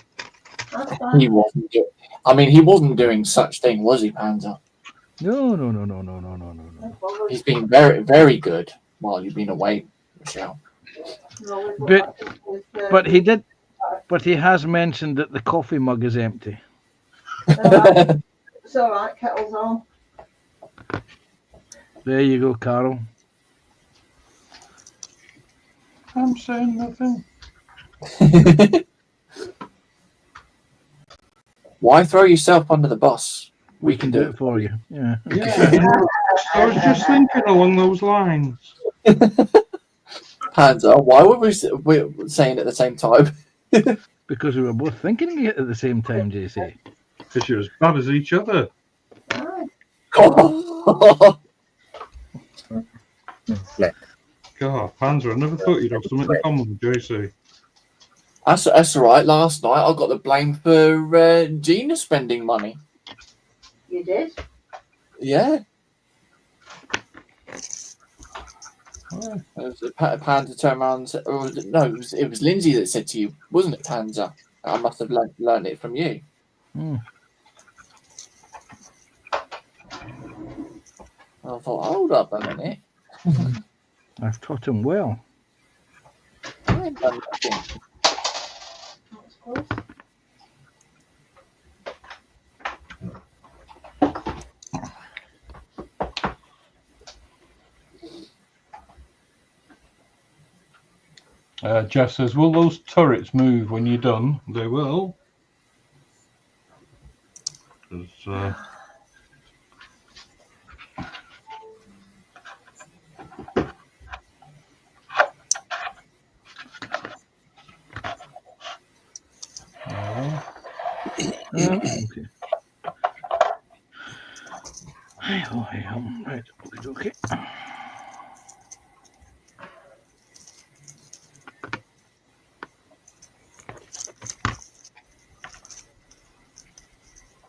That's fine. He wasn't. He wasn't doing such thing, was he, Panzer? No. He's been very, very good while you've been away, Michelle. No, But he did. But he has mentioned that the coffee mug is empty. It's all right. Kettle's on. There you go, Carl. I'm saying nothing. Why throw yourself under the bus? We can do it for you. Yeah. Yeah, I was just thinking along those lines. Panzer, why were we saying at the same time? Because we were both thinking it at the same time, JC. Because you're as bad as each other. God, Panzer, I never thought you'd have something in common with JC. That's all right. Last night I got the blame for Gina spending money. You did? Yeah. It was Panzer turned around and said, it was Lindsay that said to you, wasn't it, Panzer? I must have learned it from you. Mm. I thought, hold up a minute. I've taught him well. I ain't done nothing. That's close. Jeff says, will those turrets move when you're done? They will. 'Cause, Okay. Right. Okay.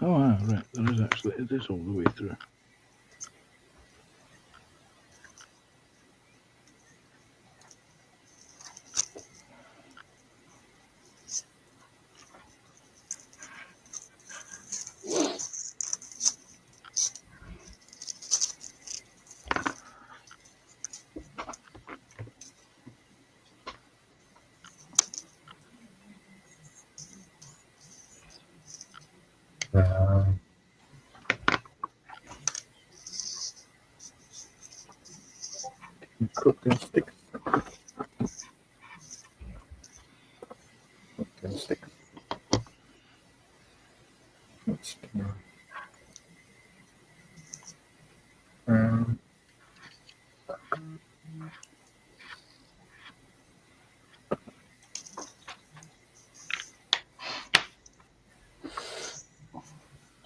Oh, right. It is all the way through. Cooking stick. Cooking stick. Let's do.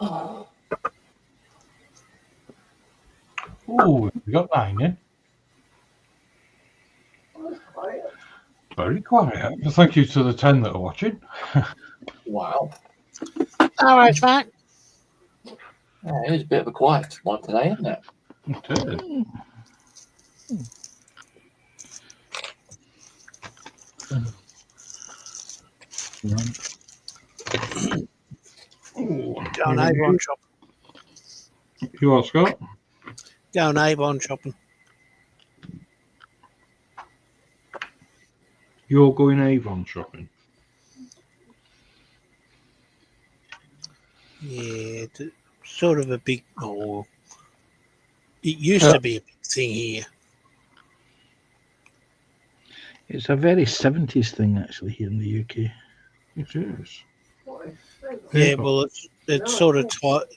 oh, we got 9 in. That's quiet. Very quiet. Thank you to the 10 that are watching. Wow. All right, Matt. Yeah, it was a bit of a quiet one today, isn't it? It is. John, I want chop. You what, Scott? Going Avon shopping. You're going Avon shopping? Yeah, it's sort of a big. Oh, it used to be a big thing here. It's a very 70s thing, actually, here in the UK. It is. Yeah, Avon. well, it's sort of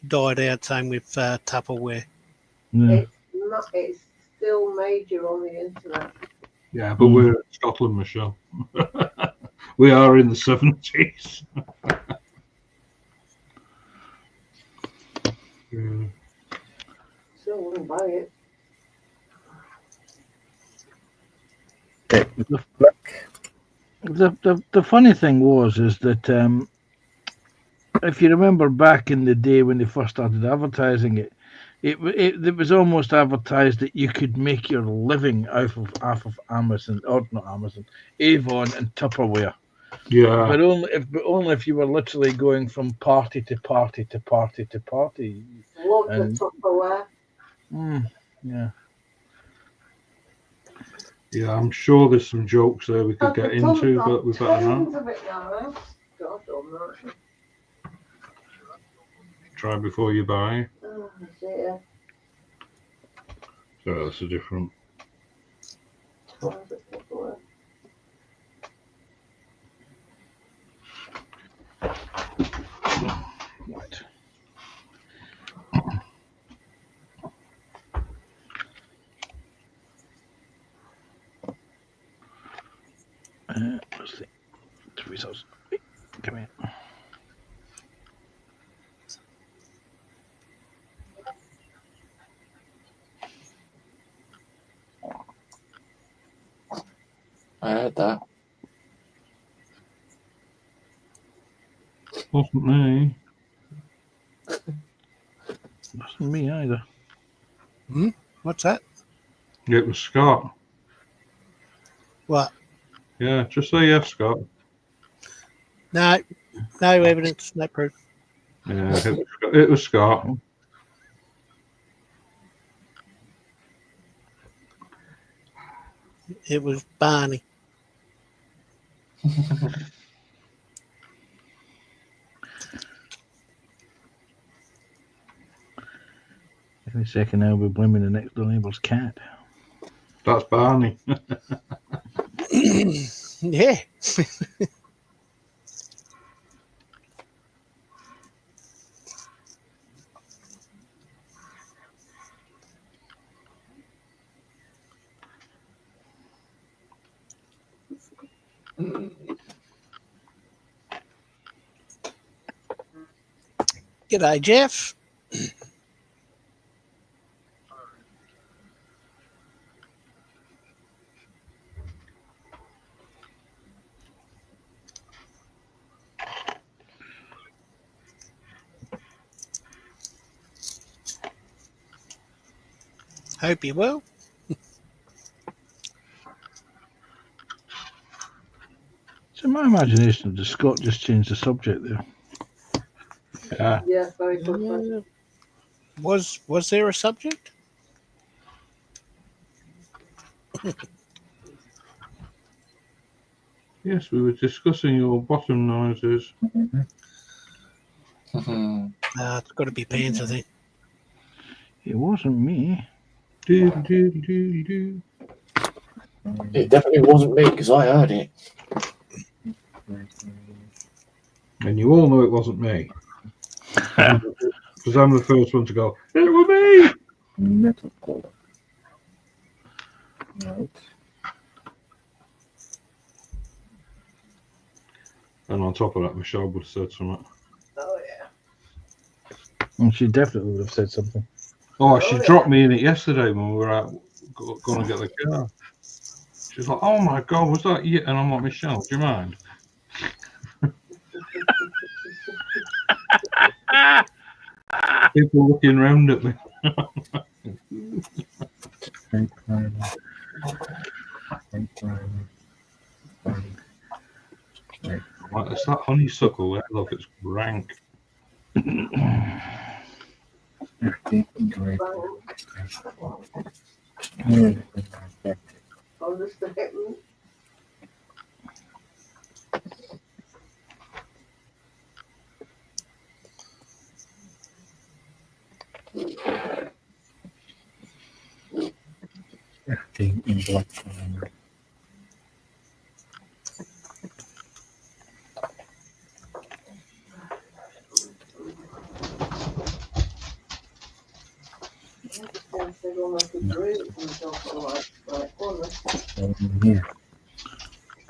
died out. Same with Tupperware. Yeah. It's still major on the internet. Yeah, but we're in Scotland, Michelle. We are in the 70s. Yeah. Still wouldn't buy it. The funny thing is that if you remember back in the day when they first started advertising it was almost advertised that you could make your living off of Amazon, or not Amazon, Avon and Tupperware. Yeah. But only if you were literally going from party to party to party to party. Love And- the Tupperware. Yeah. Yeah, I'm sure there's some jokes there we could get into, but we better Tons not. of it now. God almighty. Try before you buy. Oh dear. So that's a different. Tons of Tupperware. Right. What's the results? Come here. I heard that. Wasn't me. Wasn't me either. What's that? It was Scott. What? Yeah, just say yes, Scott. No evidence, no proof. Yeah, it was Scott. It was Barney. Any second now we're blaming the next door neighbour's cat. That's Barney. Yeah. G'day, Jeff. Hope you're well. So my imagination, does Scott just changed the subject there? Yeah. Yeah, very good question. Was there a subject? Yes, we were discussing your bottom noises. It's got to be pants, I think. It wasn't me. Do, do, do, do. It definitely wasn't me because I heard it. And you all know it wasn't me. Because I'm the first one to go, it was me! Right. And on top of that, Michelle would have said something. Oh yeah. And she definitely would have said something. Oh, she dropped me in it yesterday when we were out going to get the car. She's like, oh my God, was that you? And I'm like, Michelle, do you mind? People looking round at me. Like, it's that honeysuckle. I love it's rank.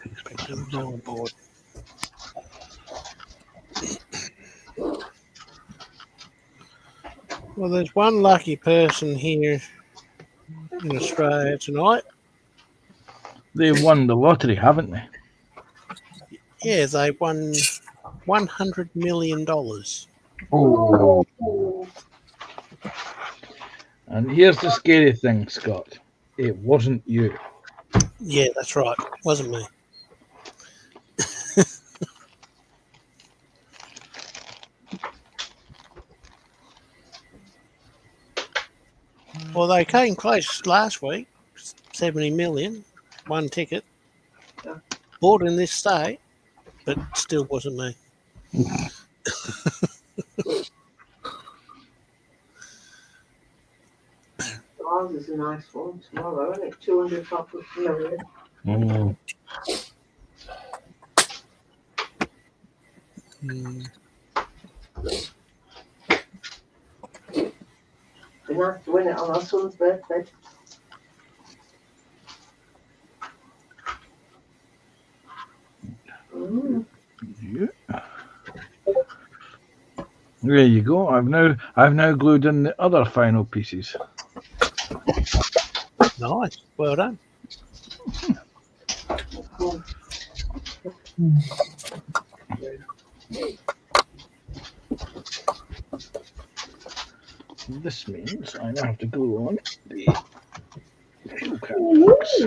Expect them to on board. Well, there's one lucky person here in Australia tonight. They've won the lottery, haven't they? Yeah, they won $100 million. Oh, And here's the scary thing, Scott. It wasn't you. Yeah, that's right. Wasn't me. Well, they came close last week. 70 million, one ticket. Bought in this state, but still wasn't me. Ours is a nice one tomorrow, isn't it? 200 million. mm. Hmm. Be nice to win it on our son's birthday. Yeah. There you go. I've now glued in the other final pieces. Nice. Well done. This means I now have to glue on the fuel caps.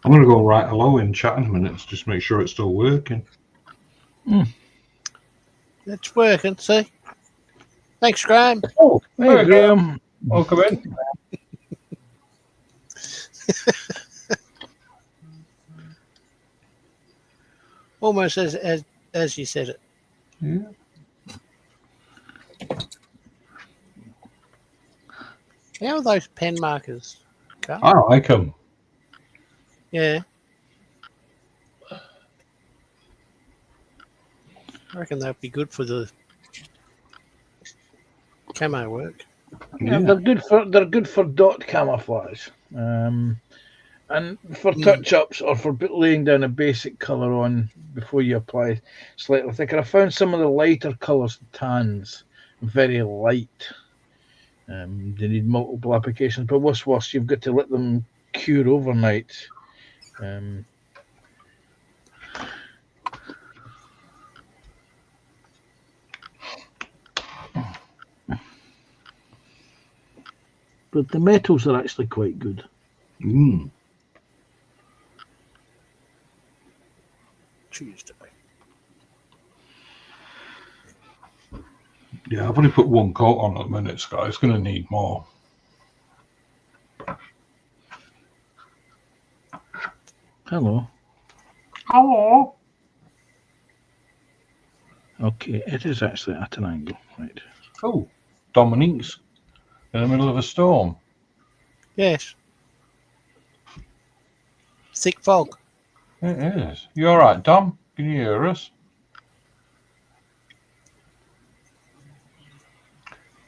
I'm going to go right hello in chat in a minute to just make sure it's still working. It's working, see? Thanks, Graham. Oh, Hey, Graham. welcome in. Almost as you said it. Yeah. How are those pen markers, Carl? I like them. Yeah. I reckon that'd be good for the camo work. Yeah, Yeah. they're good for dot camouflage, and for touch ups or for laying down a basic color on before you apply slightly thicker. I found some of the lighter colors, tans, very light. They need multiple applications, but what's worse, you've got to let them cure overnight. But the metals are actually quite good. Mm. Tuesday. Yeah, I've only put one coat on at the minute, Scott. It's going to need more. Hello. Hello. Okay, it is actually at an angle, right? Oh, Dominique's in the middle of a storm. Yes. Thick fog. It is. You all right, Dom? Can you hear us?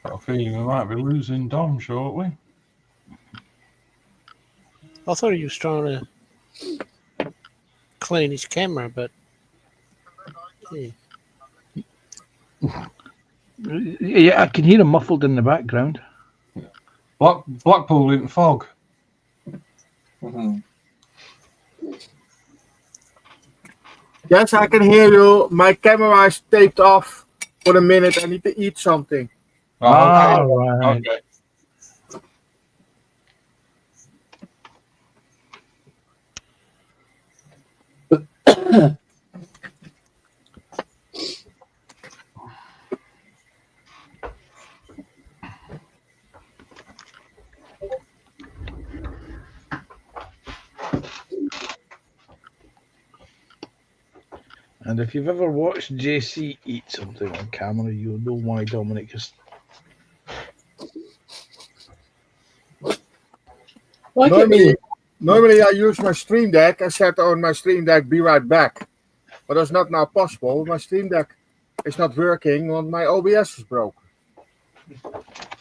Got a feeling we might be losing Dom shortly. I thought he was trying to clean his camera, but yeah. Yeah, I can hear him muffled in the background. Blackpool in fog. Mhm. Yes, I can hear you. My camera is taped off for a minute. I need to eat something. Oh, Ah, okay. right. Okay. And if you've ever watched JC eat something on camera, you'll know why Dominic is. Like it me. Normally, I use my Stream Deck. I said on my Stream Deck, be right back. But that's not now possible. My Stream Deck is not working when my OBS is broken.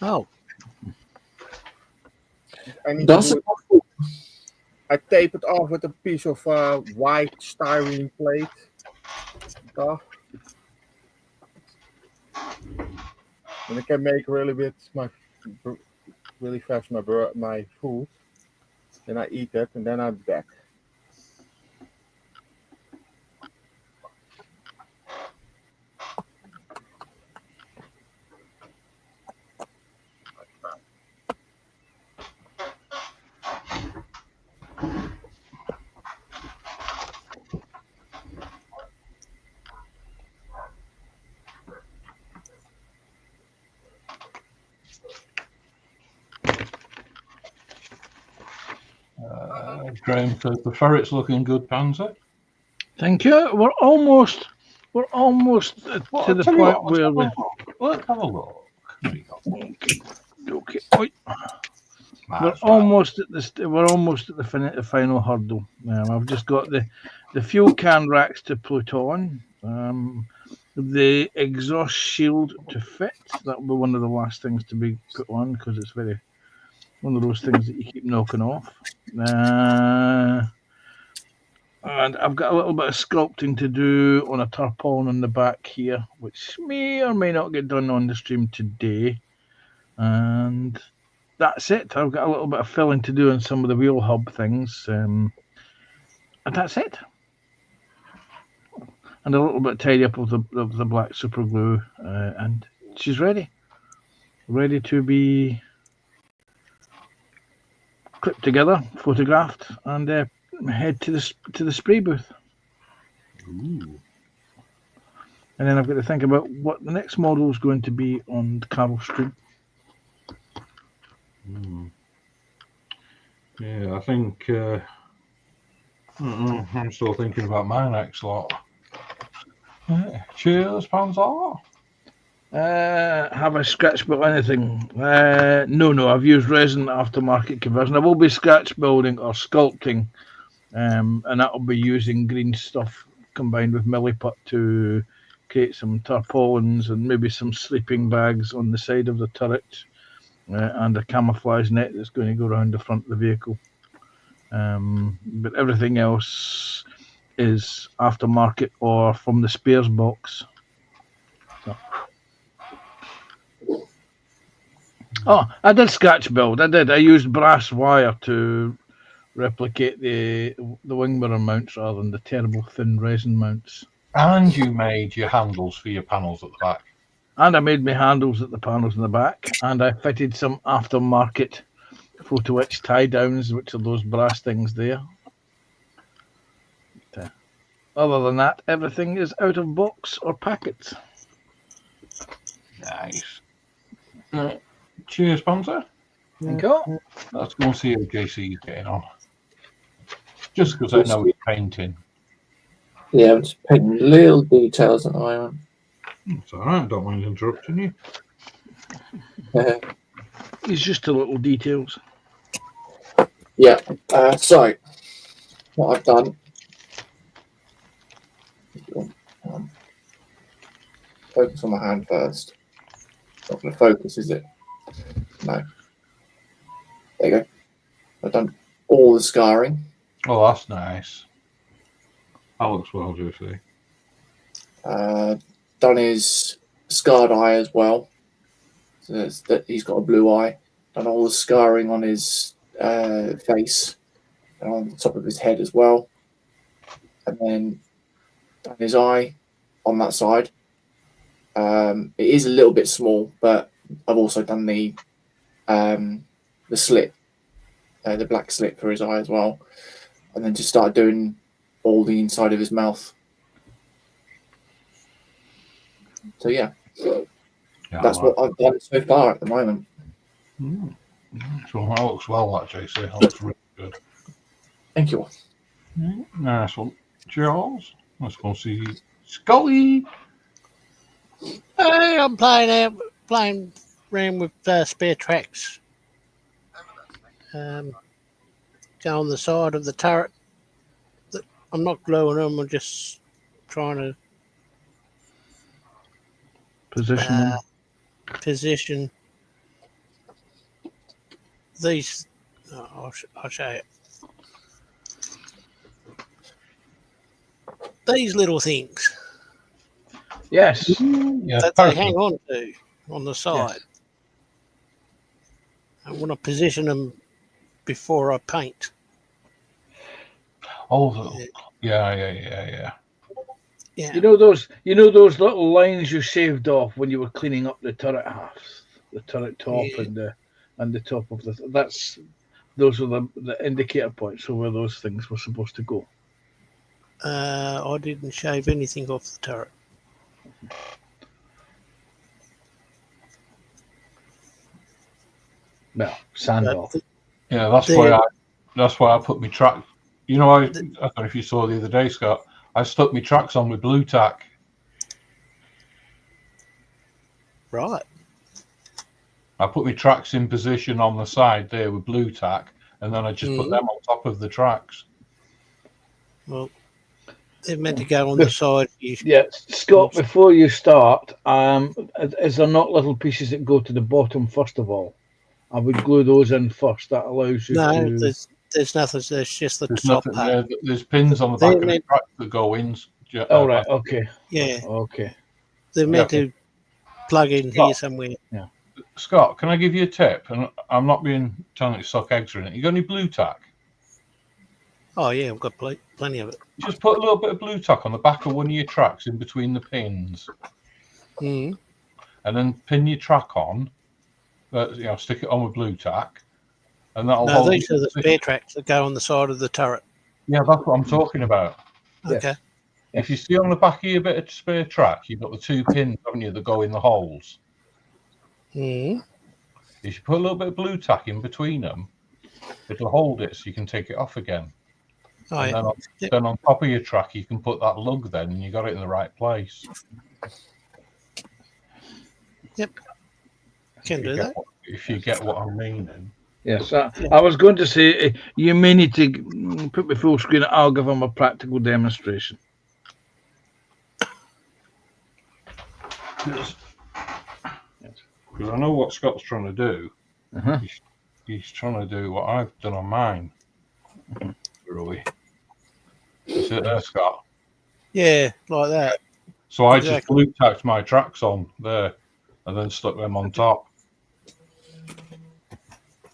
Oh, I need That's to I tape it off with a piece of white styrene plate. Stuff. And I can make really fast my food. Then I eat it and then I'm back. Graham says the ferret's looking good, Panzer. Thank you. We're almost to the point where we. Let's have a look. Okay. Oi. We're almost at the final hurdle. I've just got the fuel can racks to put on, the exhaust shield to fit. That will be one of the last things to be put on because it's very one of those things that you keep knocking off. And I've got a little bit of sculpting to do on a tarpaulin on the back here, which may or may not get done on the stream today. And that's it. I've got a little bit of filling to do on some of the wheel hub things. And that's it. And a little bit tidy up of the black super glue. And she's ready. Ready to be clipped together, photographed, and head to the spray booth. Ooh. And then I've got to think about what the next model is going to be on the Carol stream. Yeah, I think I'm still thinking about my next lot. Cheers, Panzer. Have I scratch built anything? No. I've used resin aftermarket conversion. I will be scratch building or sculpting, and that will be using green stuff combined with milliput to create some tarpaulins and maybe some sleeping bags on the side of the turret, and a camouflage net that's going to go around the front of the vehicle. But everything else is aftermarket or from the spares box. So. Oh, I did scratch build. I used brass wire to replicate the wing mirror mounts rather than the terrible thin resin mounts. And you made your handles for your panels at the back. And I made my handles at the panels in the back, and I fitted some aftermarket photo etch tie downs, which are those brass things there. But, other than that, everything is out of box or packets. Nice. Cheers, Panzer. Thank you. Let's go and see how JC's getting on. Just because I know he's painting. Yeah, I'm just painting little details at the moment. It's all right. Don't mind interrupting you. It's just the little details. Yeah. So, what I've done. Focus on my hand first. Not going to focus, is it? No. There you go. I've done all the scarring. Oh, that's nice. That looks well, Juicy. Done his scarred eye as well. So he's got a blue eye. Done all the scarring on his face and on the top of his head as well. And then done his eye on that side. It is a little bit small, but I've also done the slit, the black slit for his eye as well. And then just started doing all the inside of his mouth. So yeah, that's what I've done so far at the moment. So that looks well, that JC. That looks really good. Thank you. Nice one. Charles, let's go see Scully. Hey, I'm playing around with spare tracks. Go on the side of the turret. I'm not gluing them. I'm just trying to position these. I'll show you. These little things Yes. Yeah, that they hang on to on the side. Yes. I want to position them before I paint. Oh, yeah. Yeah. You know those little lines you shaved off when you were cleaning up the turret halves, the turret top and the top of those are the indicator points for where those things were supposed to go. I didn't shave anything off the turret. Well, sand off. Yeah, that's why I put my track. You know, I don't know if you saw the other day, Scott. I stuck my tracks on with blue tack. Right. I put my tracks in position on the side there with blue tack, and then I just put them on top of the tracks. Well, they're meant to go on the side. Yeah, Scott, before you start, is there not little pieces that go to the bottom first of all? I would glue those in first. That allows you to... There's nothing. There's just the There's top nothing part. there. There's pins on the back of the track that go in. Oh, right. Okay. Yeah. Okay. They're meant to plug in here somewhere. Yeah. Scott, can I give you a tip? And I'm not being telling you to suck eggs or anything. You got any blue tack? Oh, yeah. I've got plenty of it. Just put a little bit of blue tack on the back of one of your tracks in between the pins. Mm. And then pin your track on. Stick it on with blue tack. And that'll hold. These are the spare tracks that go on the side of the turret. Yeah, that's what I'm talking about. Okay. If you see on the back of your bit of spare track, you've got the two pins, haven't you, that go in the holes. Mm. If you put a little bit of blue tack in between them, it'll hold it so you can take it off again. Oh, and then on top of your track, you can put that lug then, and you got it in the right place. Yep. Can do that. If you get what I'm meaning. Yes, I was going to say you may need to put me full screen. I'll give them a practical demonstration. Because I know what Scott's trying to do. Uh-huh. He's trying to do what I've done on mine. Really. Is it there, Scott? Yeah, like that. So I just blue tacked my tracks on there and then stuck them on top.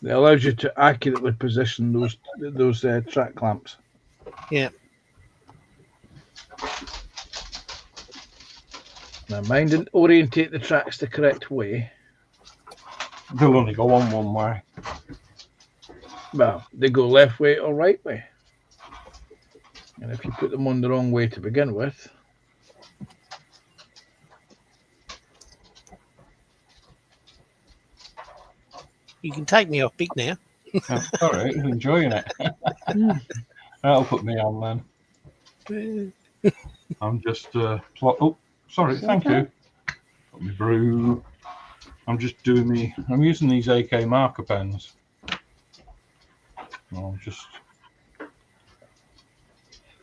It allows you to accurately position those track clamps. Yeah. Now, mind and orientate the tracks the correct way. They'll only go on one way. Well, they go left way or right way. And if you put them on the wrong way to begin with, You can take me off big now. All right, he's enjoying it. That'll put me on then. I'm just oh, sorry, thank you. Got me brew. I'm just doing I'm using these AK marker pens. I'm just.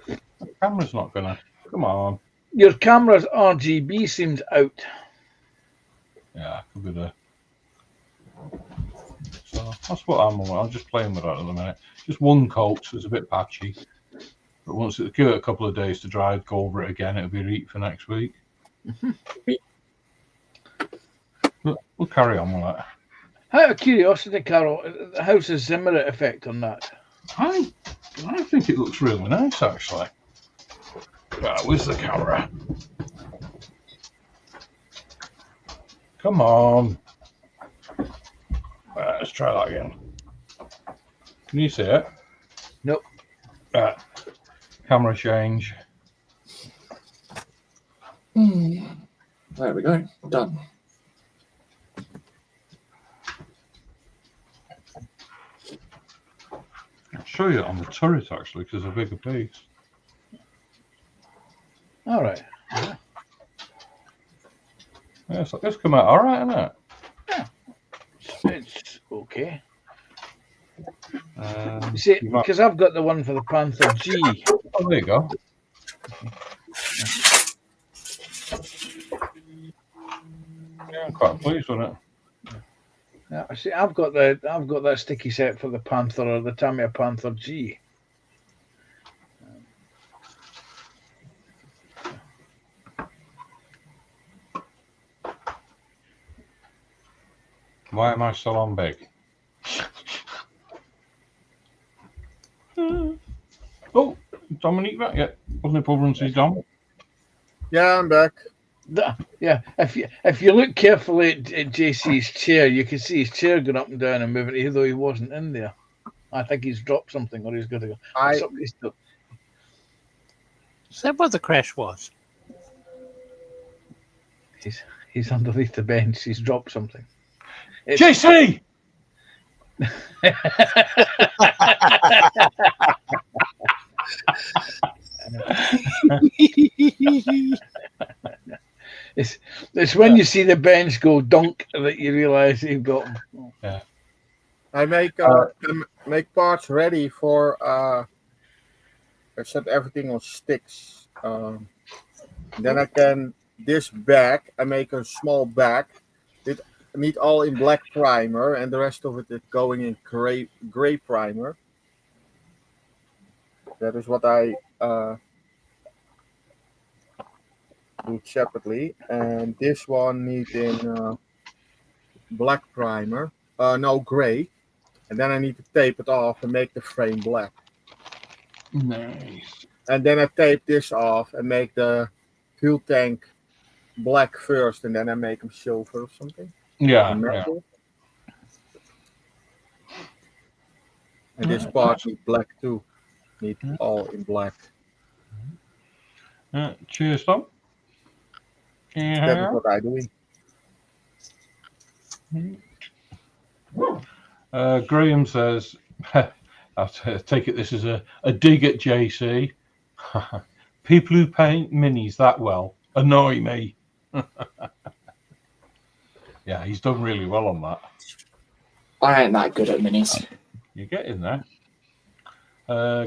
The camera's not gonna. Come on. your camera's RGB seems out. Yeah, could be the. So that's what I'm just playing with that at the minute. Just one coat, so it's a bit patchy. But once it give it a couple of days to dry, go over it again. It'll be ready for next week. We'll carry on with that. Out of curiosity, Carol, how's the Zimmerit effect on that? I think it looks really nice, actually. Where's the camera? Come on. Let's try that again. Can you see it? Nope. Camera change. There we go. Done. I'll show you it on the turret, actually, because it's a bigger piece. All right. Yeah, so it's come out all right, isn't it? It's okay. You See, might- because I've got the one for the Panther G. Oh, there you go. Yeah, I'm quite pleased with it. Yeah, see, I've got that sticky set for the Panther or the Tamiya Panther G. Why am I still on big? Oh, Dominique back yet? Wasn't it over and see Dom? Yeah, I'm back. Yeah, if you look carefully at JC's chair, you can see his chair going up and down and moving, even though he wasn't in there. I think he's dropped something, or he's going to go. Somebody's still. Is that what the crash was? He's underneath the bench. He's dropped something. JC! It's when you see the bench go dunk that you realise you've got. Yeah. I make parts ready for. I set everything on sticks. Then I can this bag. I make a small bag. It need all in black primer, and the rest of it is going in gray primer. That is what I do separately, and this one needs in black primer. No, gray. And then I need to tape it off and make the frame black. Nice. And then I tape this off and make the fuel tank black first, and then I make them silver or something. Yeah. Metal. And this part is black too. Need all in black. Cheers, Tom. That is what I do. Graham says, I'll take it this is a dig at JC. People who paint minis that well annoy me. Yeah, he's done really well on that. I ain't that good at minis. You're getting there.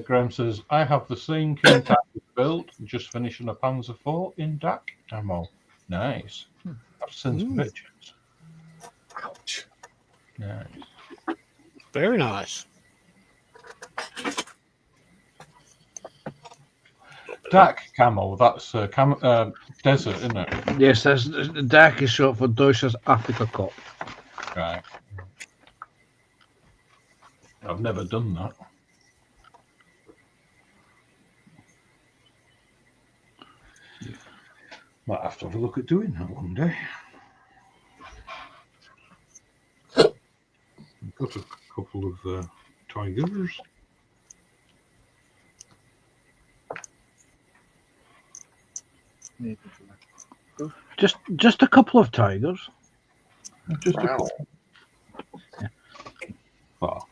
Graham says, I have the same King Tiger build, just finishing a Panzer IV in DAC ammo. Nice. I've seen some pictures. Ouch. Nice. Very nice. DAC camo, that's desert, isn't it? Yes, that's the DAC is short for Deutsches Afrika Cup. Right. I've never done that. Might have to have a look at doing that one day. I've got a couple of tigers. Just a couple of tigers. Just a Wow. couple. Well,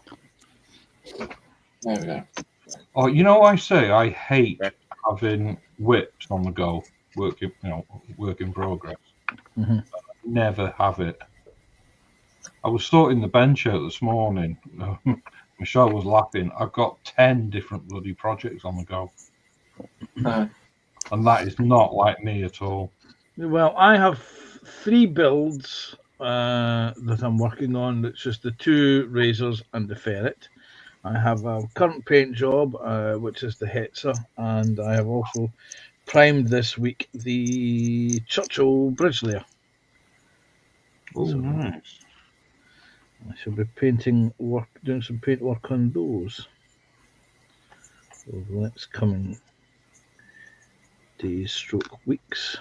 There we go. oh, you know, I say I hate having whips on the go, work in progress. Mm-hmm. Never have it. I was sorting the bench out this morning. Michelle was laughing. I've got 10 different bloody projects on the go. And that is not like me at all. Well, I have 3 builds that I'm working on. It's just the 2 razors and the ferret. I have a current paint job, which is the Hetzer, and I have also primed this week the Churchill bridge layer. Oh, So- nice. I shall be doing some paint work on those over the next coming days, stroke weeks.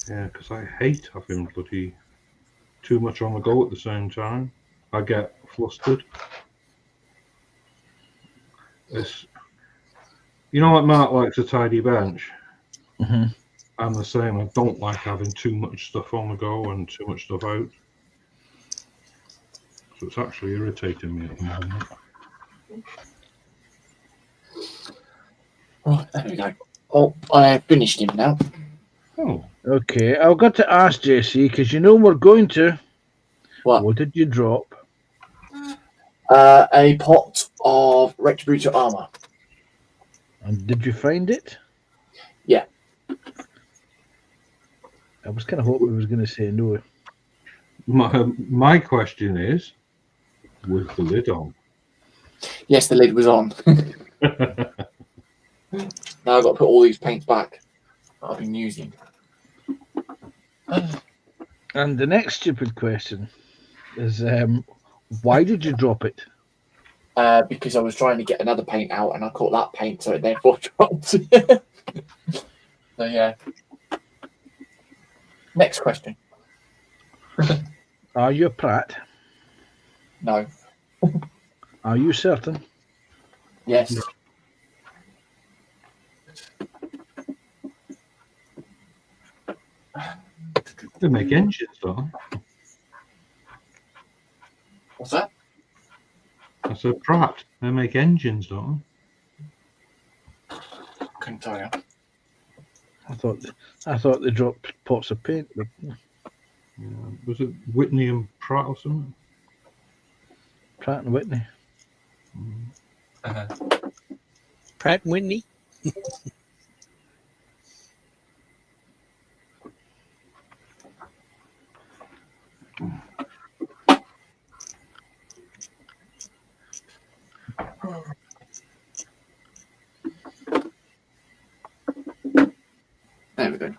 Yeah, because I hate having bloody too much on the go at the same time. I get flustered. It's, you know, like Mark likes a tidy bench. Mm-hmm. I'm the same. I don't like having too much stuff on the go and too much stuff out. So it's actually irritating me at the moment. Right, there we go. Oh, I finished him now. Oh, Okay, I've got to ask JC because you know we're going to. What? Did you drop? A pot of Retributor armor. And did you find it? Yeah. I was kind of hoping we was going to say no. my question is, with the lid on? Yes, the lid was on. Now I've got to put all these paints back that I've been using. And the next stupid question is, why did you drop it? Because I was trying to get another paint out and I caught that paint, so it therefore dropped. So yeah. Next question. Are you a prat? No. Are you certain? Yes. No. They make engines, though. What's that? I said, Pratt, they make engines, don't Couldn't tell you. I thought they dropped pots of paint, but they? Yeah. Was it Whitney and Pratt or something? Pratt and Whitney. Pratt and Whitney. There we go.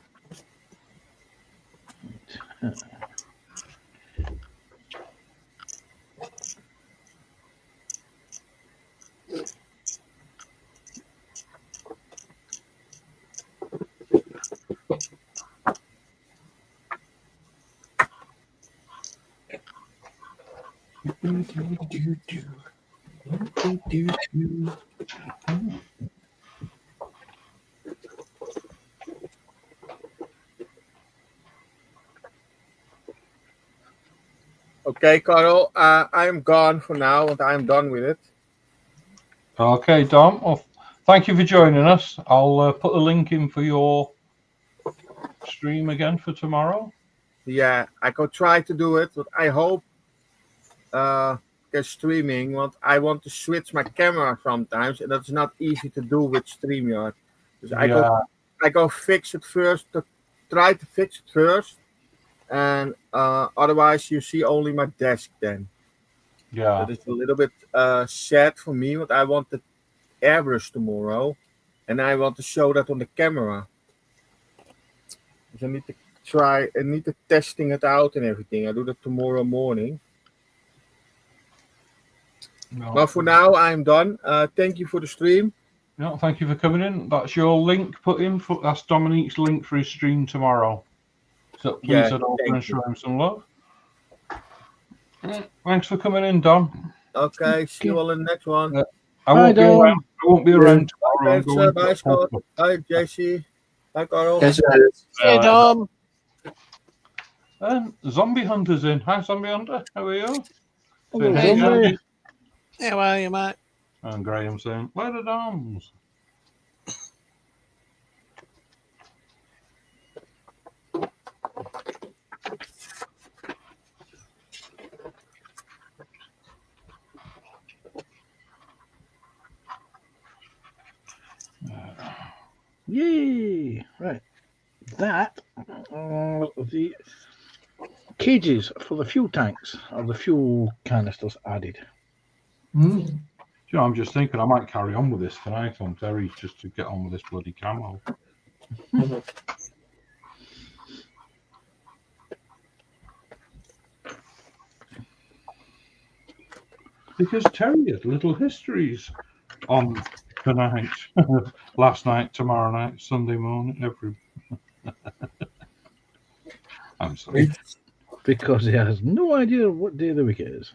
Okay, Carl, I'm gone for now, and I'm done with it. Okay, Dom. Well, thank you for joining us. I'll put the link in for your stream again for tomorrow. Yeah, I could try to do it, but I hope get streaming. Want I want to switch my camera sometimes, and that's not easy to do with StreamYard. So I go fix it first. Try to fix it first, and otherwise you see only my desk then. Yeah. That is a little bit sad for me, but I want the airbrush tomorrow, and I want to show that on the camera. So I need to try. I need to testing it out and everything. I do that tomorrow morning. No. But for now, I'm done. Thank you for the stream. No, thank you for coming in. That's your link put in. That's Dominique's link for his stream tomorrow. So please Yeah, head over thank and show you. him some love. Thanks for coming in, Dom. Okay, see you all in the next one. I Bye, won't be Dom. around. I won't be around tomorrow. I'm Thanks, going bye, to Scott. Bye, JC. Bye, Carl. Yes, Hey, Dom. Zombie Hunter's in. Hi, Zombie Hunter. How are you? Hello, Say, hey, Zombie. How are you, mate? And Graham saying, "Later, Doms." Yay! Right. That cages for the fuel tanks or the fuel canisters added. Mm. You know, I'm just thinking I might carry on with this tonight on Terry's just to get on with this bloody camo. Because Terry had little histories on tonight, last night, tomorrow night, Sunday morning, every. I'm sorry. Because he has no idea what day of the week it is.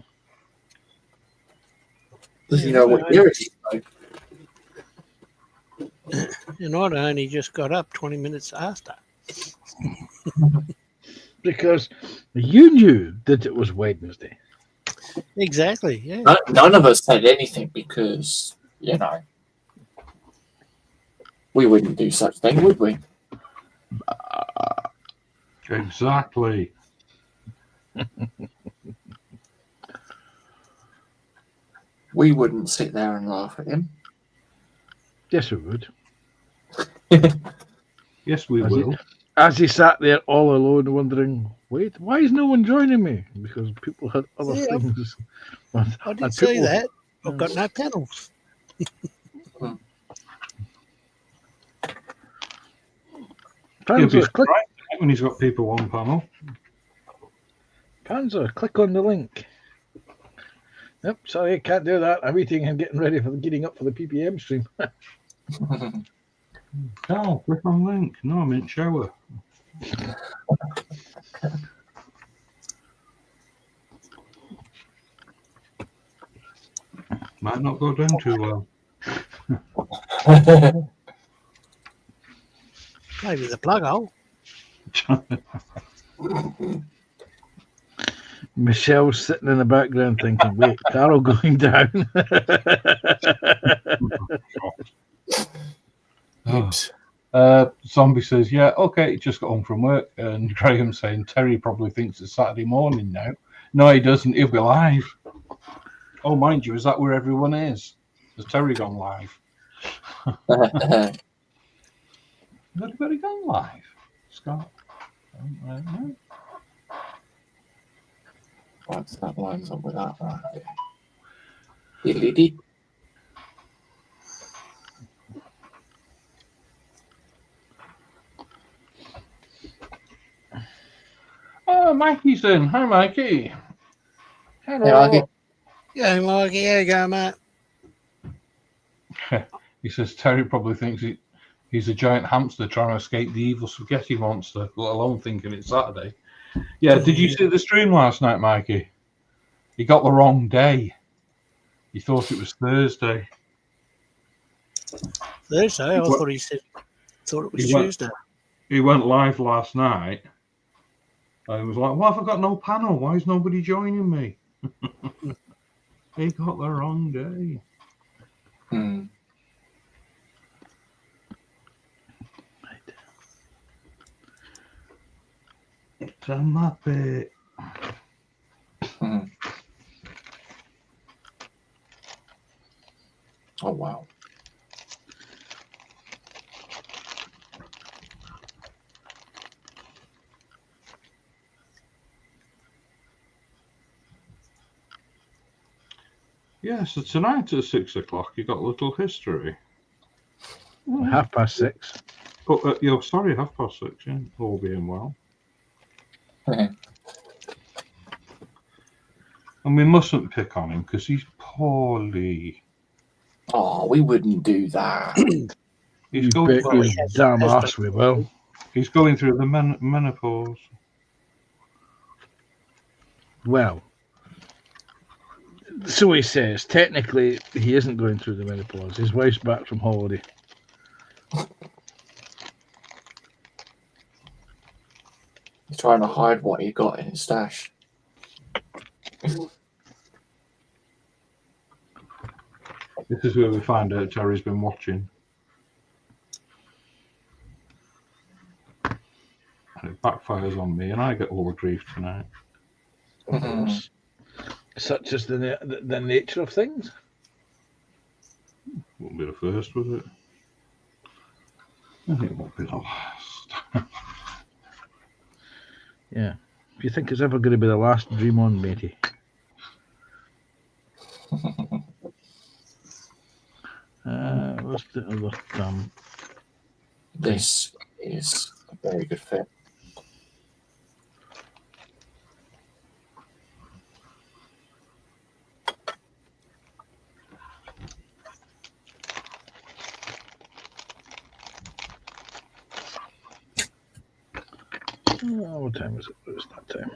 Does he know what year it is? And I'd only just got up 20 minutes after. Because you knew that it was Wednesday. Exactly, yeah. None of us said anything because, you know, we wouldn't do such thing, would we? Exactly. We wouldn't sit there and laugh at him. Yes, we would. Yes, we As will. As he sat there all alone, wondering, wait, why is no one joining me? Because people had other Yeah. things. I did see that. I've got no panels. He'll be Panzer, click, surprised when he's got people on panel. Panzer, click on the link. Yep, sorry, can't do that. I'm eating and getting up for the PPM stream. Oh, click on link. No, I'm in shower. Might not go down too well. Maybe the plug hole. Michelle's sitting in the background thinking, wait, Carol going down. Zombie says, yeah, okay, just got home from work. And Graham saying, Terry probably thinks it's Saturday morning now. No, he doesn't. He'll be live. Oh, mind you, is that where everyone is? Has Terry gone live? Has everybody gone live? Scott? I don't know. Once that lines up with that, right? Diddly-dee. Oh, Mikey's in. Hi, Mikey. Hello. Hey, Mikey. Yeah, Mikey, how you going, mate? He says Terry probably thinks he's a giant hamster trying to escape the evil spaghetti monster, let alone thinking it's Saturday. Yeah, did you see the stream last night, Mikey? He got the wrong day. He thought it was Thursday. Thursday? I thought it was Tuesday. He went live last night. And he was like, well, I've got no panel. Why is nobody joining me? He got the wrong day. Hmm. It's a Muppet. Hmm. Oh, wow. Yeah, so tonight at 6 o'clock, you got a little history. 6:30. Oh, you're sorry, 6:30, yeah, all being well. And we mustn't pick on him because he's poorly. Oh, we wouldn't do that. He's You going. bet Well, you damn arse we will. he's going through the menopause. Well, so he says. Technically, he isn't going through the menopause. His wife's back from holiday. He's trying to hide what he got in his stash. This is where we find out Terry's been watching. And it backfires on me, and I get all the grief tonight. Of course. Such as the nature of things. Won't be the first, was it? And it won't be the last. Yeah. Do you think it's ever going to be the last dream on, matey? What's the other thumb? This is a very good fit. What time is it? It's that time.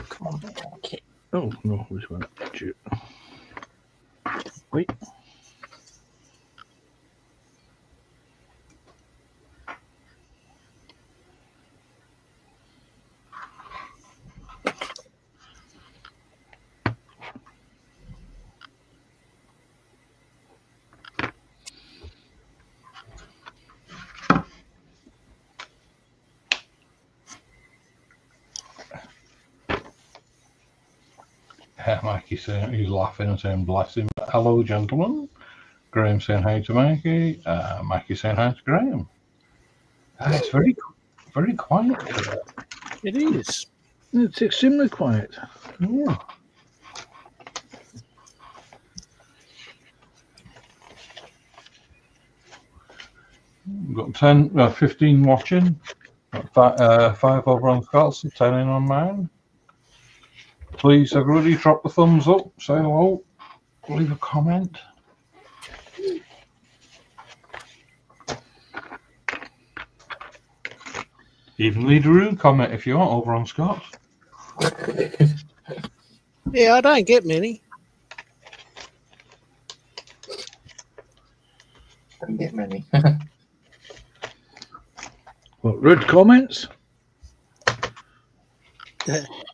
Come on. Okay. Oh, no, which one? Shoot. Wait. Mikey saying he's laughing and saying bless him. Hello, gentlemen. Graham saying hi to Mikey. Mikey saying hi to Graham. It's very, very quiet today. It is. It's extremely quiet. Yeah. We've got 15 watching. Got 5 over on Scots, 10 in on mine. Please, everybody, drop the thumbs up, say hello, leave a comment. Even leave a room comment if you want over on Scots. Yeah, I don't get many. Don't get many. What, rude comments?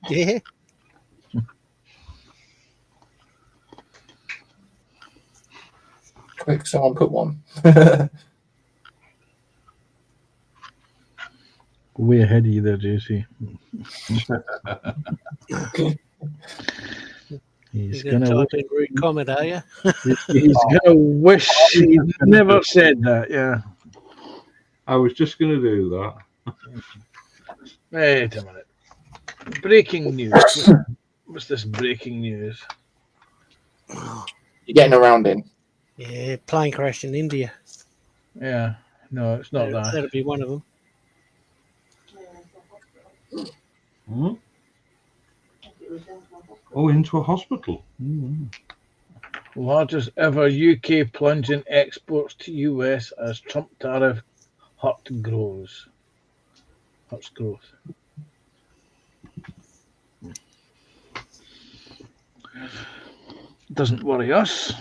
Yeah. Quick, someone put one. Way ahead of you there, JC. He's You're going to gonna type in rude comment, are you? he's gonna wish he never said that. Yeah. I was just going to do that. Wait a minute. Breaking news. What's this breaking news? You're getting around in. Yeah, plane crash in India. Yeah. No, it's not that. That'll be one of them. Hmm? Oh, into a hospital. Mm. Largest ever UK plunge in exports to US as Trump tariff hurt grows. Hurts growth. Doesn't worry us.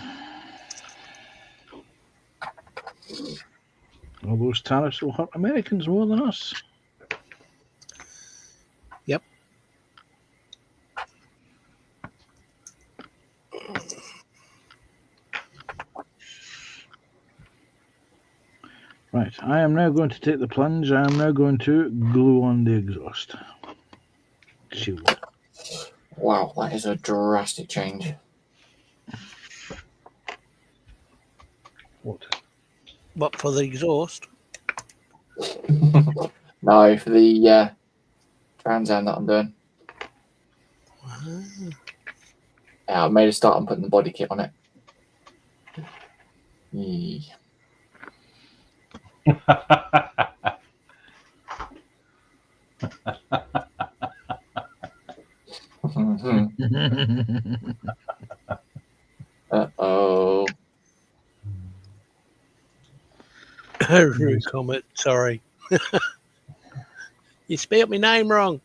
All those tariffs will hurt Americans more than us. Yep. Right, I am now going to take the plunge. I am now going to glue on the exhaust. Shield. Wow, that is a drastic change. What? What, for the exhaust? No, for the Trans Am that I'm doing. Yeah, I made a start on putting the body kit on it. Yeah. Mm-hmm. Uh-oh. Rude comment. Sorry. You spelled my name wrong.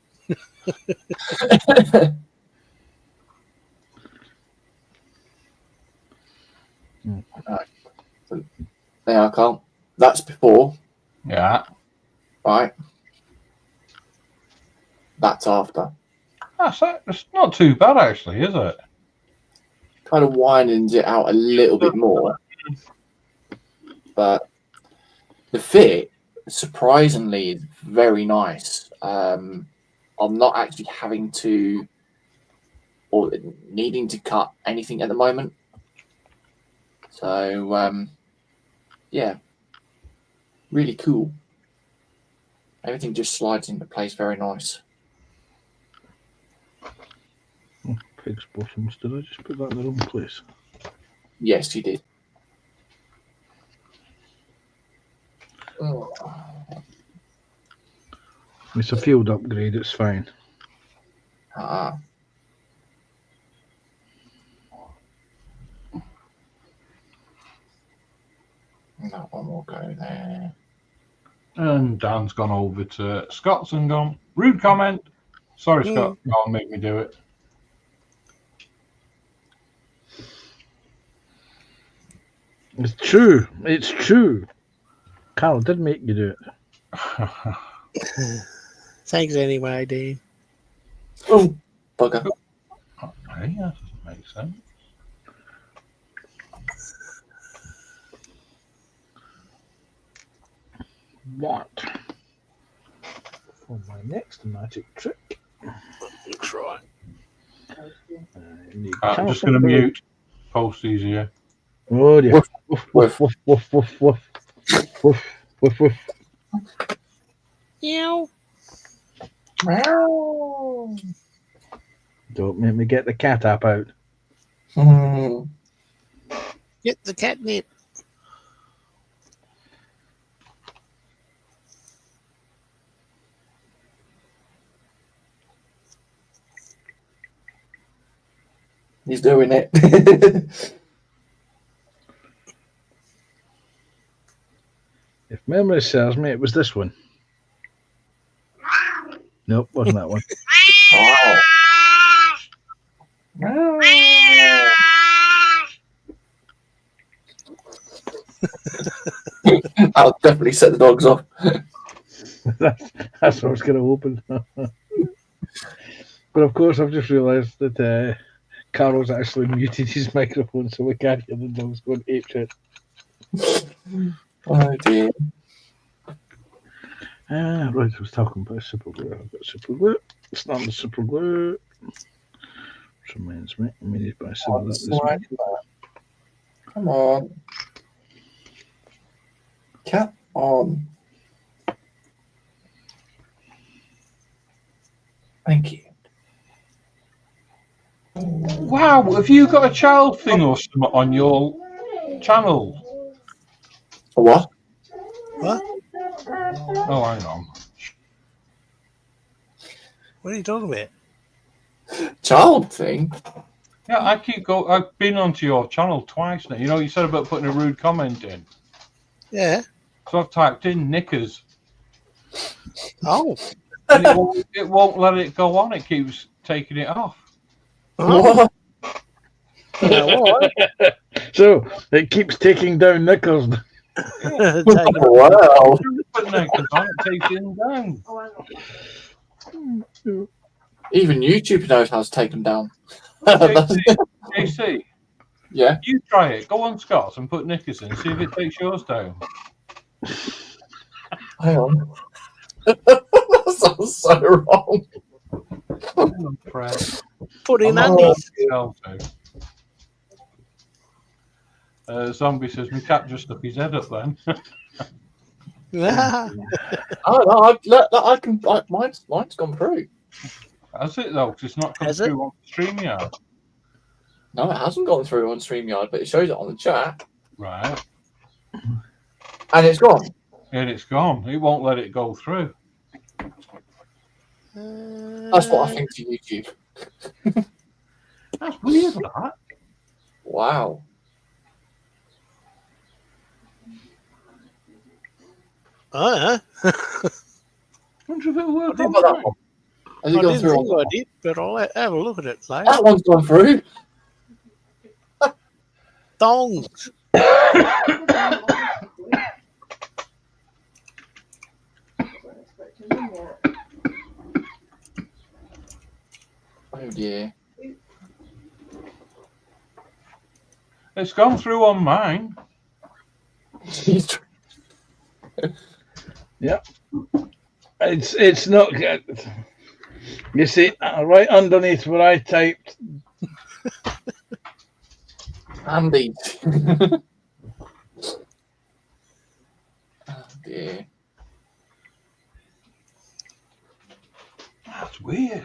There, I can't. That's before, Yeah. right? That's after. It's not too bad, actually, is it? Kind of widens it out a little bit more. But the fit, surprisingly, is very nice. I'm not actually having to or needing to cut anything at the moment. So, yeah, really cool. Everything just slides into place very nice. Pig's bottoms. Did I just put that in the wrong place? Yes, you did. Oh. It's a field upgrade. It's fine. Ah. That one will go there. And Dan's gone over to Scott's and gone, rude comment. Sorry, Scott, can't make me do it. It's true. It's true. Carl did make you do it. Thanks anyway, Dean. Oh, bugger. Okay, that doesn't make sense. What? For my next magic trick, Try. I'm just going to mute. Post easier. Oh dear. Woof, Woof, woof, woof, woof, woof, woof, woof, woof, woof. Meow. Don't make me get the cat app out. Get the catnip. He's doing it. If memory serves me, it was this one. Nope, wasn't that one. I'll definitely set the dogs off. That's what I was going to open. But of course, I've just realised that Carl's actually muted his microphone, so we can't hear the dogs going apeshit. Oh dear. Right, I was talking about super glue. I've got super glue. It's not the super glue. Which reminds me, I need to buy some of that this week. Come on. Come on. Thank you. Wow, have you got a child thing or something on your channel? A what? What? Oh, hang on. What are you talking about? Child thing? Yeah, I've been onto your channel twice now. You know, you said about putting a rude comment in. Yeah. So I've typed in knickers. Oh. And it won't let it go on. It keeps taking it off. What? Yeah, what? So it keeps taking down knickers. Wow. Put knickers on, it takes it down. Even YouTube knows how to take them down. JC, Yeah. you try it. Go on Scott's and put knickers in. See if it takes yours down. Hang on. That sounds so wrong. Put in Oh. undies. Zombie says, my cat just stuck his head up then. Ah. Oh, no, mine's gone through. That's it though, because it's not come Has it? through on StreamYard. No, it hasn't gone through on StreamYard, but it shows it on the chat. Right. And it's gone. And it's gone. It won't let it go through. That's what I think to YouTube. That's weird, that. Wow. Oh, Wonder if it'll work How on about that mine. one? Has I it gone didn't through? think I did, but I'll have a look at it later. That one's gone through. Thongs. Oh dear. It's gone through on mine. It's not good. You see, right underneath where I typed, Andy. Oh dear. That's weird.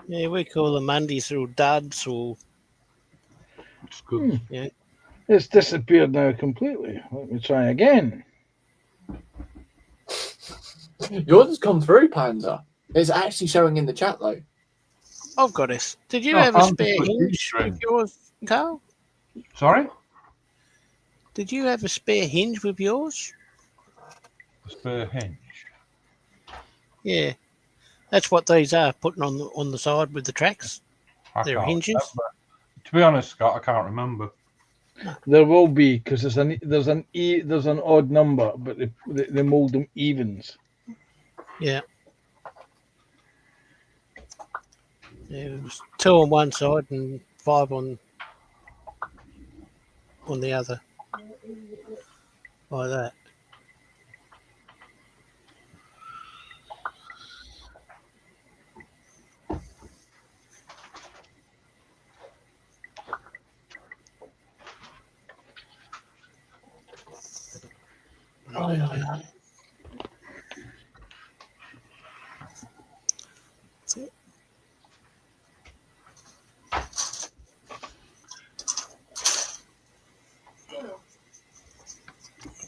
Yeah, we call them Andy's or Dad's or It's good. yeah. it's disappeared now completely. Let me try again. Yours has come through, Panda. It's actually showing in the chat though. I've got this. Did you No, have a I'll spare just put hinge G-string. with yours, Carl? Sorry? Did you have a spare hinge with yours? A spare hinge. Yeah. That's what these are, putting on the side with the tracks. I They're can't hinges. remember. To be honest, Scott, I can't remember. There will be because there's an odd number, but they mold them evens. Yeah. It was 2 on one side and 5 on the other. Like that.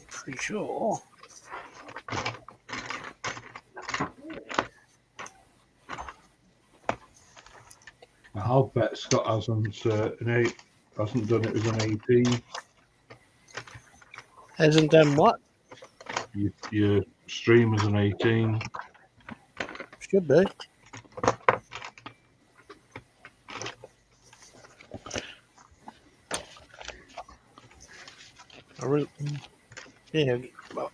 Pretty sure. I'll bet Scott hasn't hasn't done it as an AP. Hasn't done what? Your stream as an 18. Should be. Yeah,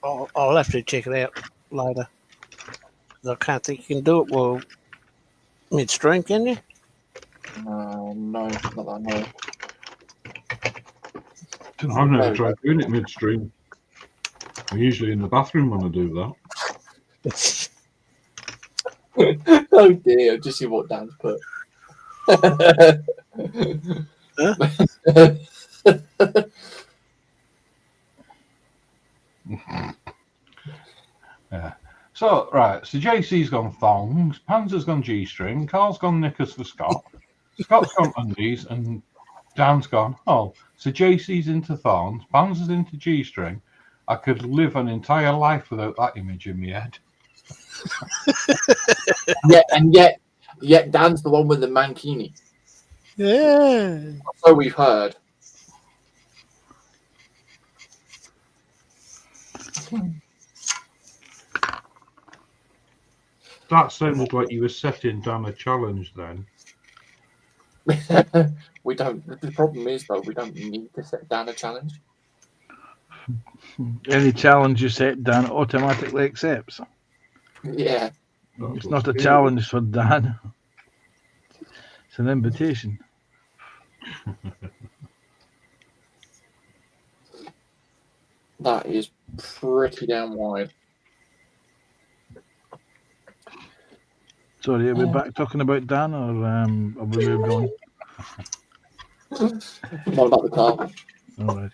I'll have to check it out later. 'Cause I can't think you can do it well midstream, can you? No, not that I know. I've never tried doing it midstream. I'm usually in the bathroom when I do that. Oh dear, just see what Dan's put. Yeah. So, right. So, JC's gone thongs, Panzer's gone G-string, Carl's gone knickers for Scott, Scott's gone undies, and Dan's gone, oh, so JC's into thongs, Panzer's into G-string. I could live an entire life without that image in my head. Yet Dan's the one with the mankini. Yeah. So we've heard. That sounded like you were setting Dan a challenge then. We don't. The problem is though, we don't need to set Dan a challenge. Any challenge you set, Dan automatically accepts. Yeah. It's not a challenge for Dan. It's an invitation. That is pretty damn wide. Sorry, are we back talking about Dan, or have we moved on? What about the car? All right.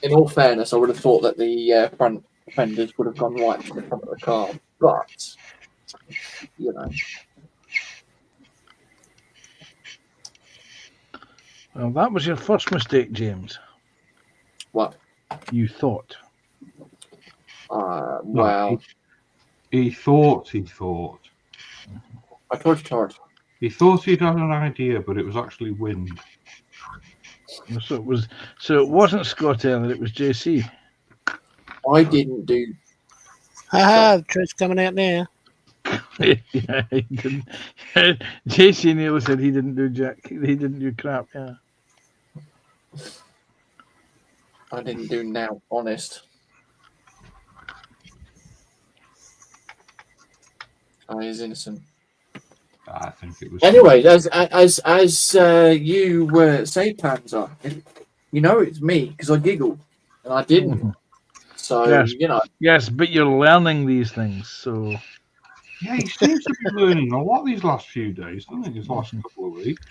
In all fairness, I would have thought that the front fenders would have gone right to the front of the car, but you know. Well, that was your first mistake, James. What? You thought. Well, He thought. I told you, Torres. He thought he'd had an idea, but it was actually wind. So it wasn't Scott Elliott, it was JC. I didn't do. Haha, the truth's coming out now. Yeah, he didn't. JC Neal said he didn't do jack. He didn't do crap. Yeah. I didn't do now. Honest. I is innocent. I think it was. Anyway, as you say, Panzer, you know it's me because I giggled and I didn't. So Yes. you know. Yes, but you're learning these things, so. Yeah, he seems to be learning a lot these last few days, doesn't he? These last couple of weeks.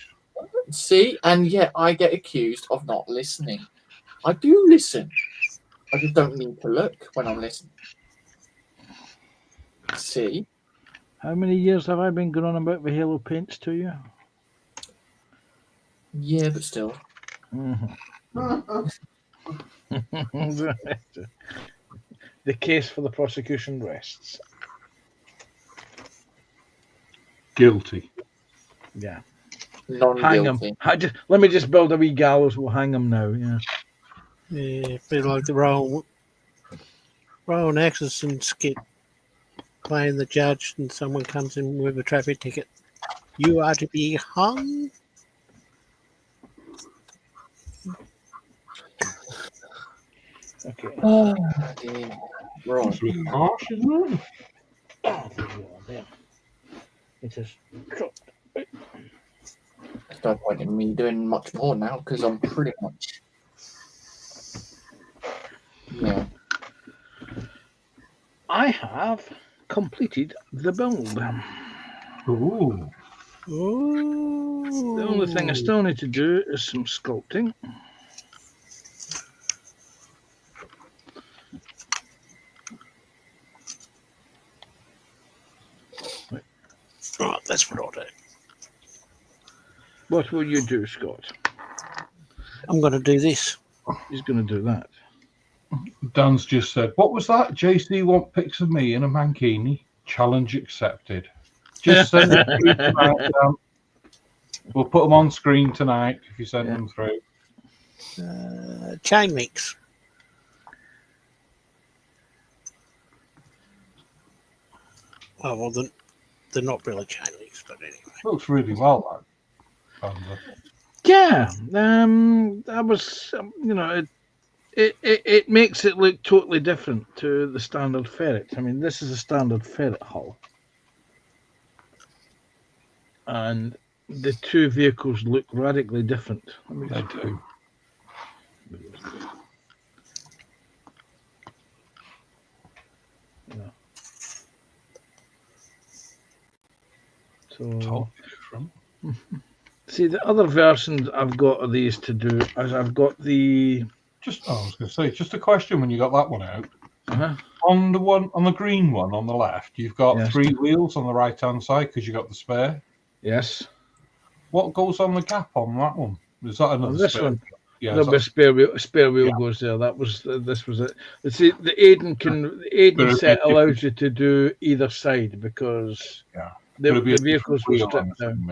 See, and yet I get accused of not listening. I do listen. I just don't need to look when I'm listening. See? How many years have I been going on about the Halo paints to you? Yeah, but still. The case for the prosecution rests. Guilty. Yeah. Non-guilty. Hang him. Let me just build a wee gallows. We'll hang him now. Yeah. Yeah, bit like the Rowan Atkinson skit, playing the judge, and someone comes in with a traffic ticket. You are to be hung. Okay. Oh, dear. Right. It's really harsh, isn't it? Oh, there you are. There. It is. There's no point in me doing much more now because I'm pretty much. Yeah. I have completed the build. Ooh. Ooh. The only thing I still need to do is some sculpting. Right, that's what I'll do. What will you do, Scott? I'm going to do this. He's going to do that. Dan's just said, what was that? JC want pics of me in a mankini? Challenge accepted. Just send it through tonight, Dan. We'll put them on screen tonight if you send them through. Chain links. Oh, well, they're not really chain links, but anyway. Looks really well, that. Yeah, that was, it makes it look totally different to the standard ferret. I mean, this is a standard ferret hull, and the two vehicles look radically different. They do. Yeah. So. Totally different. See, the other versions I've got of these to do is I've got the. I was going to say, just a question when you got that one out. Uh-huh. On the green one on the left, you've got 3 wheels on the right-hand side because you got the spare. Yes. What goes on the gap on that one? Is that another this spare? one? Yeah, There'll be a spare wheel goes there. This was it. See, the Aiden set allows you to do either side because the vehicles were stripped down.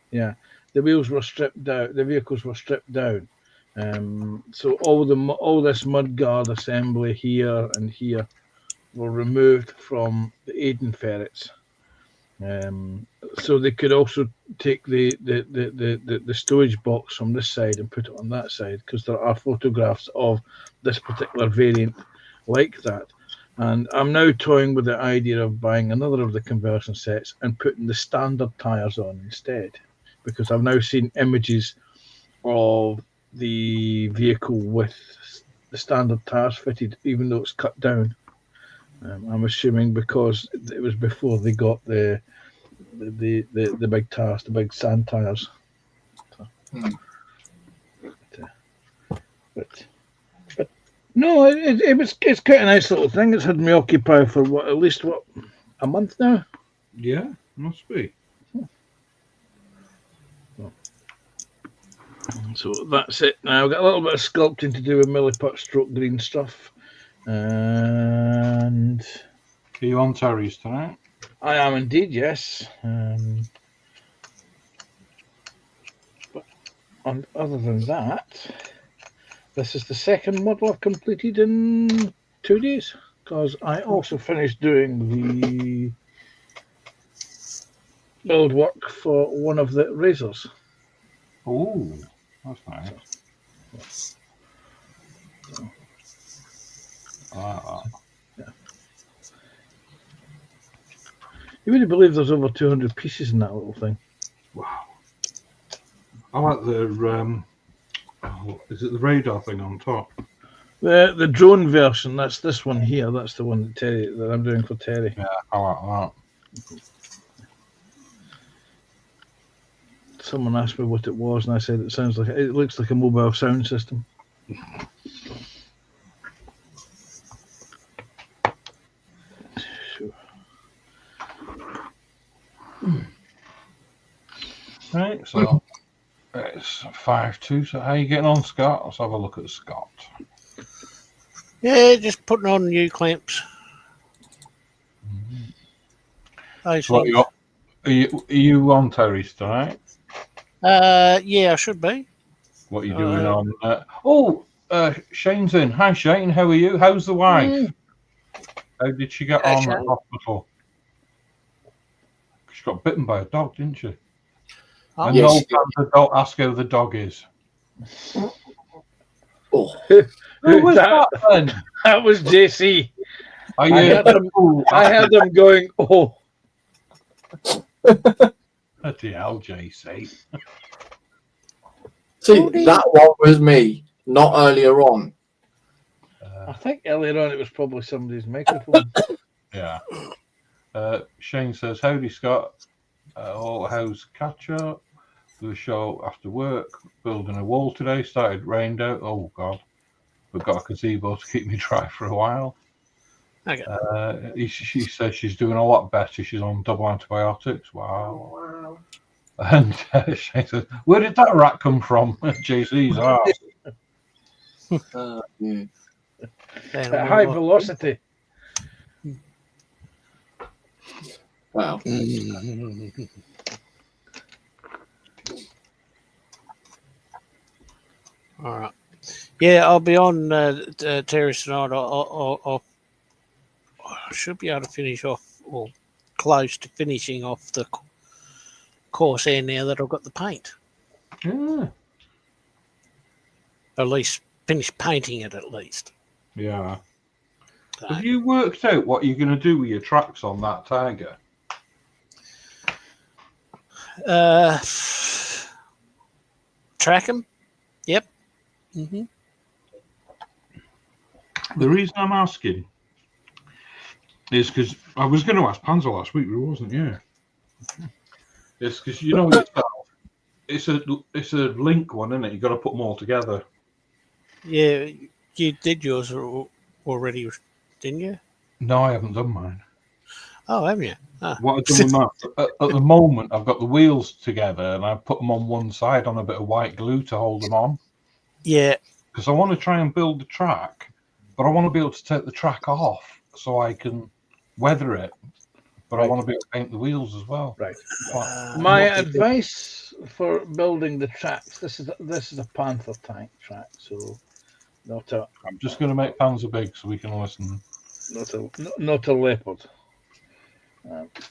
Yeah, the wheels were stripped down. The vehicles were stripped down. So all this mudguard assembly here and here were removed from the Aiden ferrets. So they could also take the storage box from this side and put it on that side because there are photographs of this particular variant like that. And I'm now toying with the idea of buying another of the conversion sets and putting the standard tires on instead, because I've now seen images of the vehicle with the standard tires fitted, even though it's cut down. I'm assuming because it was before they got the big tires, the big sand tires. But no, it's quite a nice little thing. It's had me occupied for at least a month now. Yeah, must be. So that's it now. I've got a little bit of sculpting to do with milliput stroke green stuff. And are you on Terry's tonight? I am indeed, yes. And other than that, this is the second model I've completed in 2 days, because I also finished doing the build work for one of the razors. Oh, that's nice. You wouldn't believe there's over 200 pieces in that little thing. Wow. I like the is it the radar thing on top? The drone version, that's this one here. That's the one that I'm doing for Terry. Yeah, I like that. Someone asked me what it was, and I said it looks like a mobile sound system. Right, so it's 5-2. So how are you getting on, Scott? Let's have a look at Scott. Yeah, just putting on new clamps. Those So what things. are you on Terry's tonight? Yeah, I should be. What are you doing on? Shane's in. Hi, Shane. How are you? How's the wife? How did she get on at hospital? She got bitten by a dog, didn't she? Oh, And yes. don't ask how the dog is. Oh, Who was that then? That was JC. Are I you? had them going, oh. Bloody hell, JC. see, that one was me, not earlier on. I think earlier on it was probably somebody's microphone. Yeah. Shane says, howdy, Scott. How's catch up? Do a show after work. Building a wall today. Started rained out. Oh, God. We've got a gazebo to keep me dry for a while. Okay. She says she's doing a lot better. She's on double antibiotics. Wow. Wow. And Shane says, where did that rat come from? JC's arse. Yeah. At high velocity. Wow. All right. Yeah, I'll be on Terrace tonight. I should be able to finish off, or close to finishing off the course here now that I've got the paint. Yeah. At least finish painting it at least. Yeah. So, Have you worked out what you're going to do with your tracks on that Tiger? track them? Yep. Mm-hmm. The reason I'm asking is because I was going to ask Panzer last week, but it wasn't. Yeah. It's because you know yourself, it's a link one, isn't it? You got to put them all together. Yeah, you did yours already, didn't you? No, I haven't done mine. Oh, haven't you? Ah. What I've done with that, at the moment, I've got the wheels together and I've put them on one side on a bit of white glue to hold them on. Yeah. Because I want to try and build the track, but I want to be able to take the track off so I can weather it. But I want to be able to paint the wheels as well. Right. Well, My advice for building the tracks, this is a Panther tank track, so I'm just going to make Panzer big so we can listen. Not a leopard,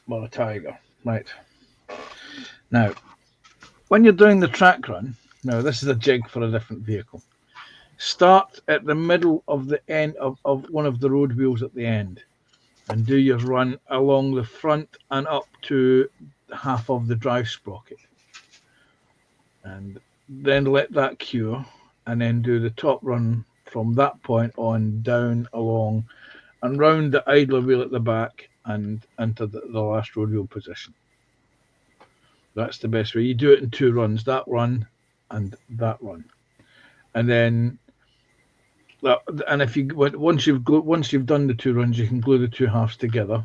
but a tiger. Right. Now, when you're doing the track run, now this is a jig for a different vehicle. Start at the middle of the end of one of the road wheels at the end, and do your run along the front and up to half of the drive sprocket, and then let that cure, and then do the top run from that point on down along and round the idler wheel at the back and into the last road wheel position. That's the best way. You do it in 2 runs, that run and that run, and then if you once you've done the 2 runs, you can glue the 2 halves together.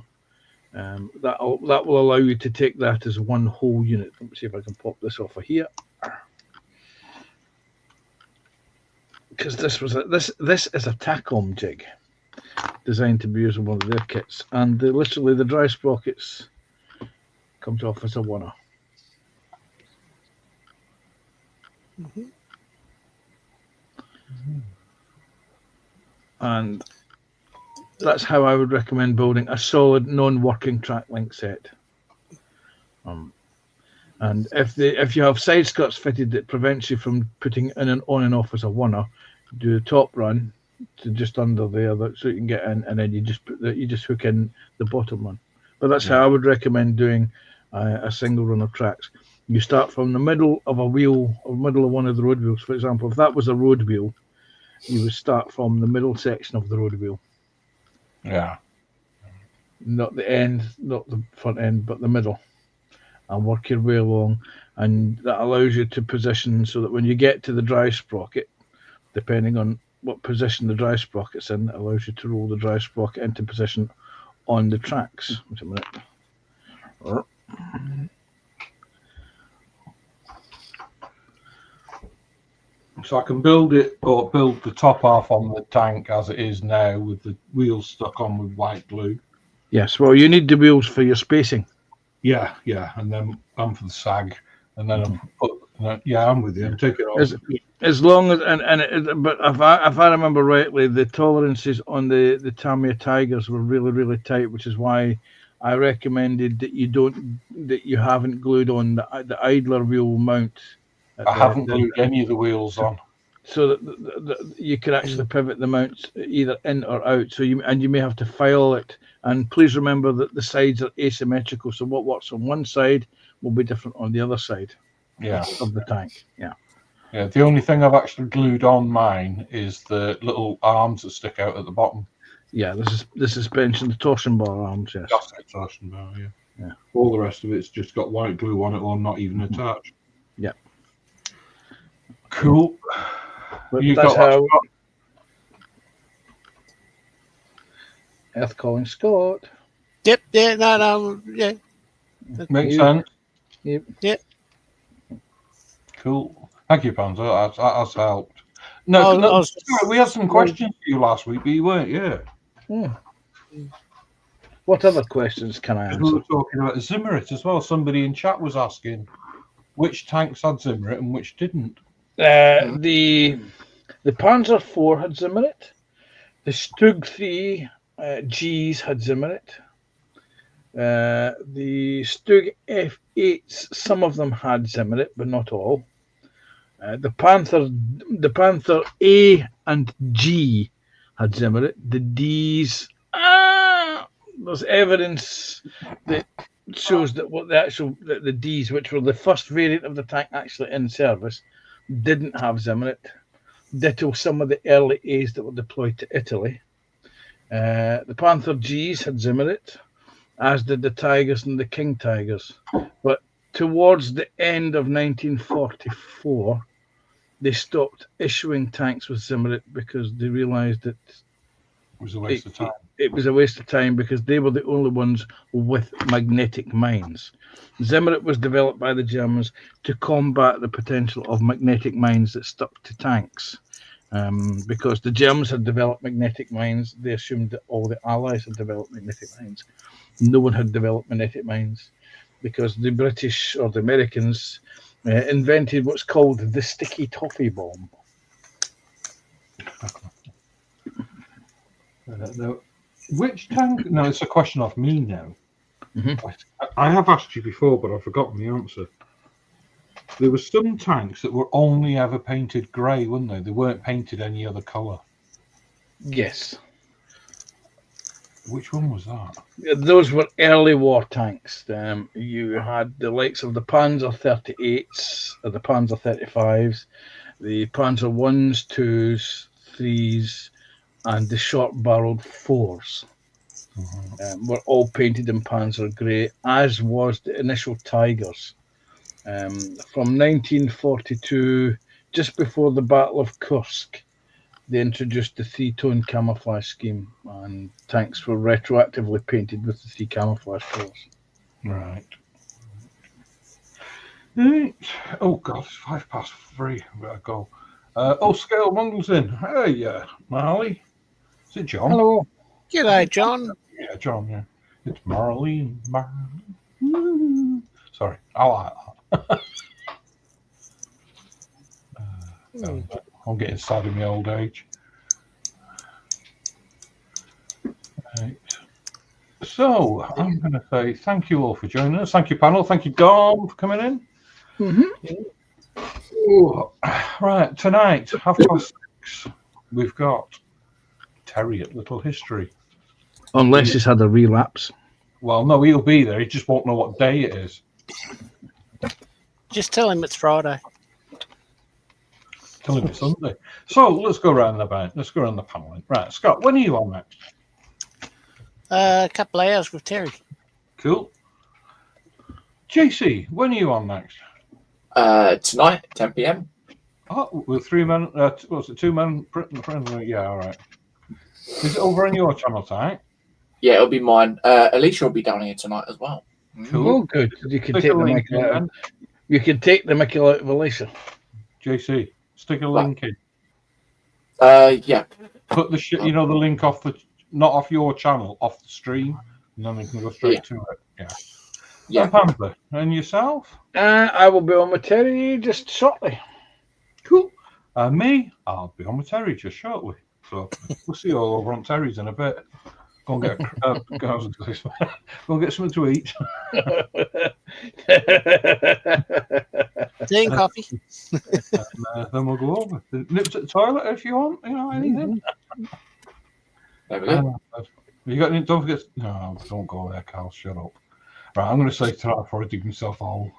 That will allow you to take that as one whole unit. Let me see if I can pop this off of here, because this is a Tacom jig designed to be used in one of their kits, and literally the drive sprockets comes off as a 1er. Mhm. And that's how I would recommend building a solid non-working track link set. And if you have side skirts fitted that prevents you from putting in and on and off as a oneer, do the top run to just under there, so you can get in, and then you just hook in the bottom one. But that's how I would recommend doing a single run of tracks. You start from the middle of a wheel, or middle of one of the road wheels. For example, if that was a road wheel, you would start from the middle section of the road wheel. Yeah. Not the end, not the front end, but the middle, and work your way along. And that allows you to position so that when you get to the dry sprocket, depending on what position the dry sprocket's in, it allows you to roll the dry sprocket into position on the tracks. Wait a minute. So I can build it, or build the top half on the tank as it is now with the wheels stuck on with white glue. Yes, well, you need the wheels for your spacing. Yeah, and then I'm for the sag, and then I put. I'm with you. I'm taking it off. As long as but if I remember rightly, the tolerances on the Tamiya Tigers were really, really tight, which is why I recommended that you haven't glued on the idler wheel mount. I haven't glued any of the wheels on, so that you can actually pivot the mounts either in or out. So you may have to file it. And please remember that the sides are asymmetrical. So what works on one side will be different on the other side. Of the tank. Yeah. The only thing I've actually glued on mine is the little arms that stick out at the bottom. Yeah, this is the suspension, the torsion bar arms. Yes. That's the torsion bar. Yeah. All the rest of it's just got white glue on it, or not even attached. Yeah. Cool. But You that's got how. Earth calling Scott. Yep. Yeah. No. Yeah. Makes sense. Yep. Cool. Thank you, Panzer. That's helped. No, we had some questions for you last week, but you weren't. Yeah. What other questions can I answer? We were talking about Zimmerit as well. Somebody in chat was asking which tanks had Zimmerit and which didn't. The Panzer IV had Zimmerit. The Stug 3 Gs had Zimmerit. The Stug F8s, some of them had Zimmerit, but not all. The Panther A and G had Zimmerit. The Ds, there's evidence that shows that the Ds, which were the first variant of the tank actually in service, didn't have Zimmerit. Ditto some of the early A's that were deployed to Italy. The Panther Gs had Zimmerit, as did the Tigers and the King Tigers. But towards the end of 1944, they stopped issuing tanks with Zimmerit because they realised that it was a waste of time. It was a waste of time because they were the only ones with magnetic mines. Zimmerit was developed by the Germans to combat the potential of magnetic mines that stuck to tanks. Because the Germans had developed magnetic mines, they assumed that all the Allies had developed magnetic mines. No one had developed magnetic mines because the British or the Americans invented what's called the sticky toffee bomb. No, which tank? No, it's a question of me now. Mm-hmm. I have asked you before, but I've forgotten the answer. There were some tanks that were only ever painted grey, weren't they? They weren't painted any other colour. Yes. Which one was that? Those were early war tanks. You had the likes of the Panzer 38s, or the Panzer 35s, the Panzer 1s, 2s, 3s, and the short-barreled 4s. Were all painted in Panzer Grey, as was the initial Tigers. From 1942, just before the Battle of Kursk, they introduced the three-tone camouflage scheme, and tanks were retroactively painted with the three camouflage colours. Right. Oh God, it's 3:05. I better go. Scale Mungle's in. Hey, Marley. Is it John? Hello. G'day, John. Yeah, John. Yeah, it's Marley. Sorry, I like that. I'm getting sad in my old age. Right. So I'm going to say thank you all for joining us. Thank you, panel. Thank you, Dawn, for coming in. Ooh. Right, tonight, 6:30, we've got Terry at Little History. Unless he's had a relapse. Well, no, he'll be there. He just won't know what day it is. Just tell him it's Friday. Tell him it's Sunday. So let's go around the bank. Let's go around the panel. Right, Scott, when are you on next? A couple of hours with Terry. Cool. JC, when are you on next? Tonight, 10 p.m. Oh, with 3 men. What's it? 2 men. Yeah, all right. Is it over on your channel tonight? Yeah, it'll be mine. Alicia will be down here tonight as well. Cool. Oh, good. You can Stick take a the link Michael in, out. then. You can take the Michael out of Alicia. JC, stick a link in. Yeah. Put the shit, the link off not off your channel, off the stream, and then we can go straight to it. Yeah. Yeah. Panther, and yourself? I will be on with Terry just shortly. Cool. Me, I'll be on with Terry just shortly. So we'll see you all over on Terry's in a bit. Go and get go and get something to eat. Tea and coffee. And then we'll go over. Nip to the toilet if you want. Anything. There we go. You got any? Don't forget. No, don't go there, Carl. Shut up. Right, I'm going to say tonight before I dig myself a hole.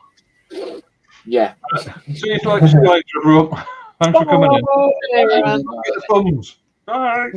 Yeah. See you later, everyone. Thanks for coming in. Hey, everyone. Get the thumbs. Bye.